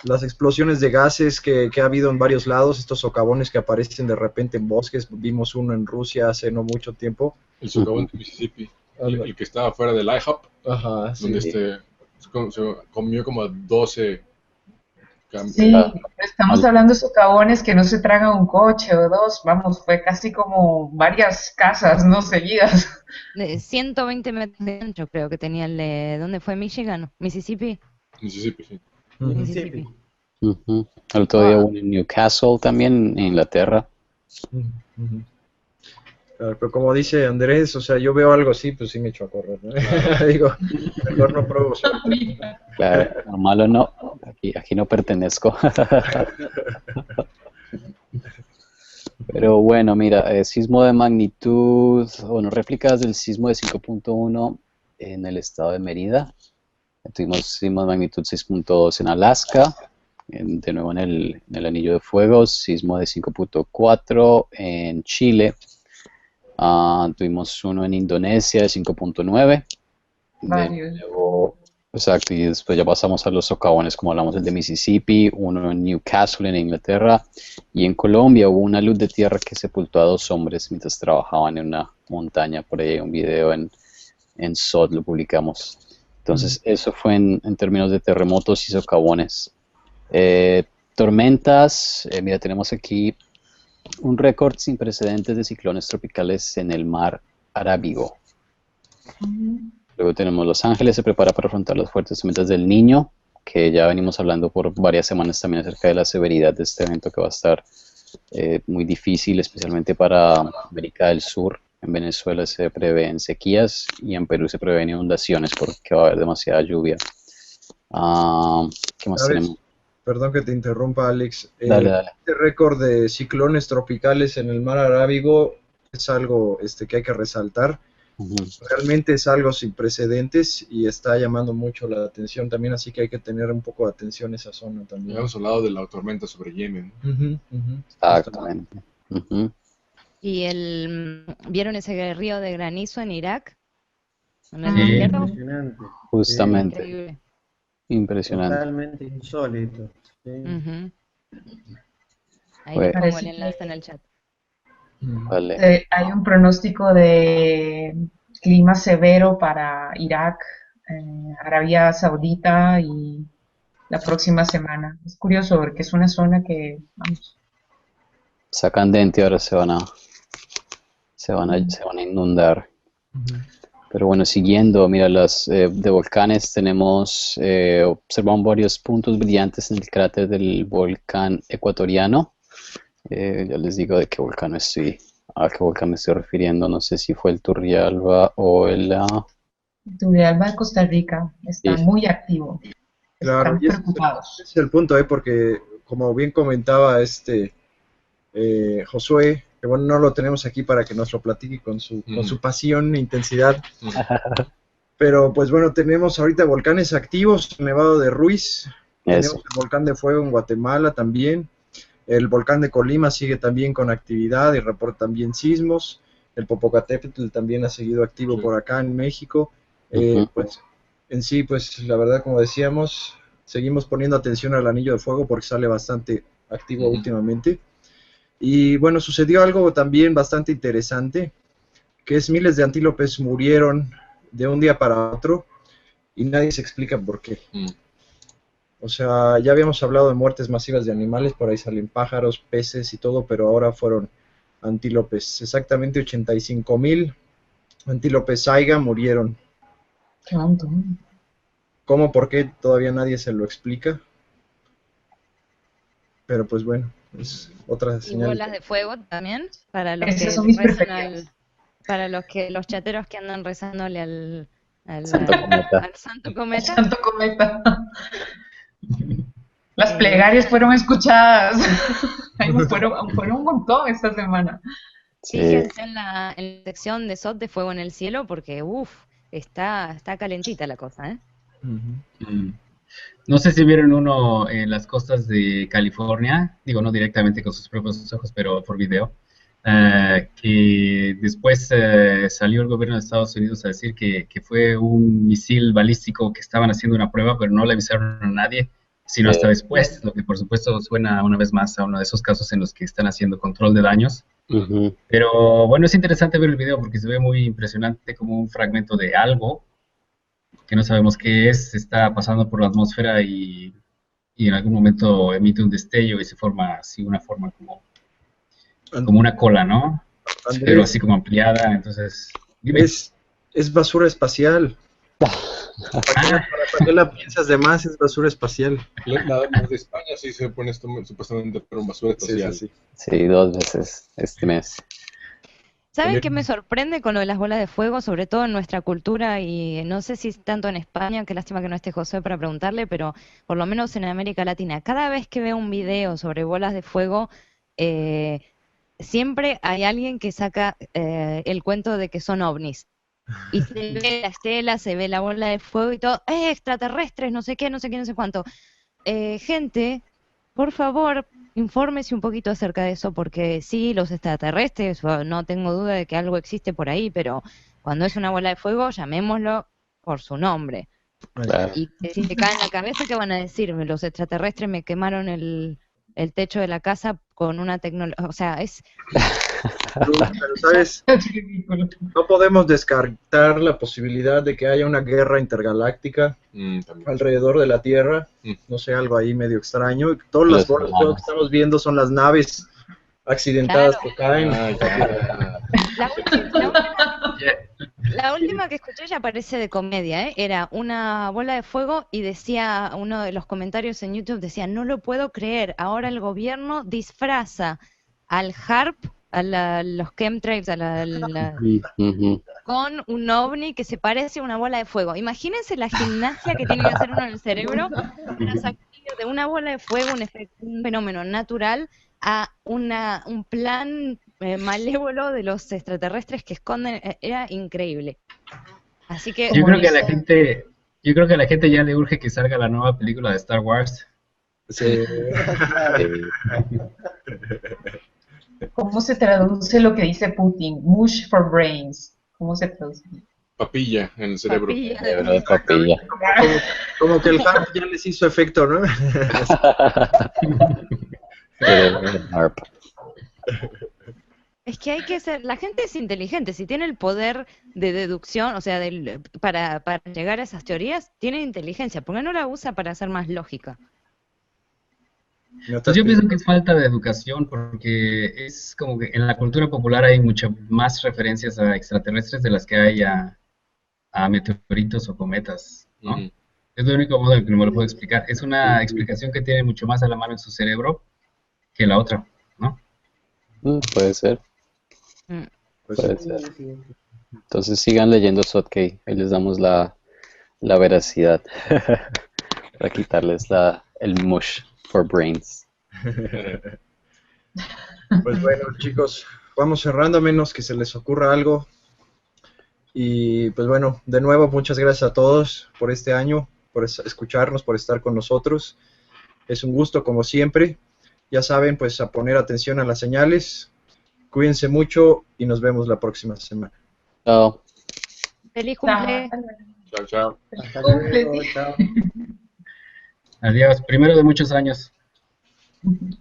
las explosiones de gases que ha habido en varios lados, estos socavones que aparecen de repente en bosques, vimos uno en Rusia hace no mucho tiempo. El socavón de Mississippi, el que estaba fuera del IHOP, Ajá, sí. donde se comió como 12 Sí, estamos hablando de socavones que no se traga un coche o dos, vamos, fue casi como varias casas, ¿no? Seguidas. De 120 metros de ancho creo que tenía el de, ¿dónde fue? Michigan, Mississippi. Mississippi, sí. Mississippi. Ujú. El otro día hubo en Newcastle también, en Inglaterra. Ujú. Claro, pero como dice Andrés, o sea, yo veo algo así, pues sí me echo a correr, ¿no? Digo, mejor no pruebo suerte. Claro, normal o no, aquí no pertenezco. Pero bueno, mira, sismo de magnitud, bueno, réplicas del sismo de 5.1 en el estado de Mérida. Tuvimos sismo de magnitud 6.2 en Alaska, de nuevo en el Anillo de Fuego, sismo de 5.4 en Chile. Tuvimos uno en Indonesia de 5.9. Varios. Luego, exacto, y después ya pasamos a los socavones, como hablamos, el de Mississippi, uno en Newcastle, en Inglaterra, y en Colombia hubo una luz de tierra que sepultó a 2 hombres mientras trabajaban en una montaña. Por ahí hay un video en SOT, lo publicamos. Entonces, eso fue en términos de terremotos y socavones. Tormentas, mira, tenemos aquí un récord sin precedentes de ciclones tropicales en el mar Arábigo. Luego tenemos Los Ángeles se prepara para afrontar las fuertes tormentas del Niño, que ya venimos hablando por varias semanas también acerca de la severidad de este evento, que va a estar muy difícil, especialmente para América del Sur. En Venezuela se prevén sequías y en Perú se prevén inundaciones porque va a haber demasiada lluvia. ¿Qué más ¿Sabes? tenemos? Perdón que te interrumpa, Alex. Dale. Este récord de ciclones tropicales en el mar Arábigo es algo que hay que resaltar. Realmente es algo sin precedentes y está llamando mucho la atención también, así que hay que tener un poco de atención a esa zona también. Habíamos hablado de la tormenta sobre Yemen. Exactamente. ¿Y vieron ese río de granizo en Irak? ¿En el Sí. desierto? Impresionante. Justamente. Increíble. Impresionante. Totalmente insólito. Sí. Ujú. Ahí Fue- les pongo el Parece enlace en el chat. Vale. Hay un pronóstico de clima severo para Irak, Arabia Saudita y la próxima semana. Es curioso porque es una zona que, vamos, Está candente, ahora se van a inundar. Pero bueno, siguiendo, mira, de volcanes tenemos, observamos varios puntos brillantes en el cráter del volcán ecuatoriano. Ya les digo a qué volcán me estoy refiriendo. No sé si fue el Turrialba o Turrialba de Costa Rica está Sí. muy activo. Claro, Estamos y ese preocupados. es el punto, porque como bien comentaba Josué, que bueno, no lo tenemos aquí para que nos lo platique con su pasión e intensidad, pero pues bueno, tenemos ahorita volcanes activos, el Nevado de Ruiz, tenemos Eso. el volcán de Fuego en Guatemala también, el volcán de Colima sigue también con actividad y reporta también sismos, el Popocatépetl también ha seguido activo Sí. por acá en México. Ujú. Pues en sí, pues la verdad, como decíamos, seguimos poniendo atención al Anillo de Fuego porque sale bastante activo últimamente. Y bueno, sucedió algo también bastante interesante, que es miles de antílopes murieron de un día para otro y nadie se explica por qué. O sea, ya habíamos hablado de muertes masivas de animales, por ahí salen pájaros, peces y todo, pero ahora fueron antílopes. Exactamente 85,000 antílopes saiga murieron. Qué montón. ¿Cómo? ¿Por qué? Todavía nadie se lo explica. Pero pues bueno, es otra Y señal. bolas de fuego también, para los Esas que son mis rezan preferidas. para los chateros que andan rezándole Santo Cometa. al Santo Cometa. Santo Cometa. Las plegarias fueron escuchadas. Ay, fueron un montón esta semana. Sí. Fíjense en la sección de SOT de Fuego en el Cielo porque, está calentita la cosa, ¿eh? No sé si vieron uno en las costas de California, digo no directamente con sus propios ojos, pero por video, que después salió el gobierno de Estados Unidos a decir que fue un misil balístico que estaban haciendo una prueba, pero no le avisaron a nadie, sino hasta después, lo que por supuesto suena una vez más a uno de esos casos en los que están haciendo control de daños. Ujú. Pero bueno, es interesante ver el video porque se ve muy impresionante como un fragmento de algo que no sabemos qué es, está pasando por la atmósfera y en algún momento emite un destello y se forma así una forma como una cola, ¿no? Andrés, Pero así como ampliada, entonces... dime. es basura espacial. ¿Para qué la piensas de más? Es basura espacial. La de España sí se pone esto supuestamente por un basura espacial. Sí. Sí, 2 veces este mes. ¿Saben qué me sorprende con lo de las bolas de fuego, sobre todo en nuestra cultura y no sé si tanto en España, qué lástima que no esté José para preguntarle, pero por lo menos en América Latina, cada vez que veo un video sobre bolas de fuego, siempre hay alguien que saca el cuento de que son ovnis. Y se ve la estela, se ve la bola de fuego y todo, extraterrestres, no sé qué, no sé cuánto. Gente, por favor, infórmese un poquito acerca de eso, porque sí, los extraterrestres, no tengo duda de que algo existe por ahí, pero cuando es una bola de fuego, llamémoslo por su nombre. Claro. Y que si te cae en la cabeza, ¿qué van a decirme? Los extraterrestres me quemaron el techo de la casa con una tecnología. O sea, es. Pero, ¿sabes? Es ridículo. No podemos descartar la posibilidad de que haya una guerra intergaláctica También. alrededor de la Tierra. No sé, algo ahí medio extraño. Todas las bolas que estamos viendo son las naves accidentadas que caen. Ah, ya. La última que escuché ya parece de comedia, ¿eh? Era una bola de fuego y decía, uno de los comentarios en YouTube decía, no lo puedo creer, ahora el gobierno disfraza al HARP, los chemtrails, Ujú. con un ovni que se parece a una bola de fuego. Imagínense la gimnasia que tiene que hacer uno en el cerebro para sacar de una bola de fuego un fenómeno natural a un plan malévolo de los extraterrestres que esconden. Era increíble. Así que Yo creo que a la gente ya le urge que salga la nueva película de Star Wars. Sí. ¿Cómo se traduce lo que dice Putin? Mush for brains. ¿Cómo se traduce? Papilla en el cerebro. papilla de Cerebro de papilla. Como que el HARP ya les hizo efecto, ¿no? Cerebro de harp. Es que hay que ser, la gente es inteligente, si tiene el poder de deducción, o sea, para llegar a esas teorías, tiene inteligencia, ¿por qué no la usa para hacer más lógica? Pues yo pienso que es falta de educación, porque es como que en la cultura popular hay muchas más referencias a extraterrestres de las que hay a meteoritos o cometas, ¿no? Ujú. Es el único modo en que me lo puedo explicar. Es una explicación que tiene mucho más a la mano en su cerebro que la otra, ¿no? Puede ser, Pues, puede ser. Entonces sigan leyendo Sotkey, ahí les damos la veracidad para quitarles el mush for brains. pues bueno, chicos, vamos cerrando a menos que se les ocurra algo. Y pues bueno, de nuevo, muchas gracias a todos por este año, por escucharnos, por estar con nosotros. Es un gusto como siempre. Ya saben, pues a poner atención a las señales. Cuídense mucho y nos vemos la próxima semana. Chao. ¡Feliz cumple! Chao, chao. Hasta luego, chao. Adiós, primero de muchos años. Ujú.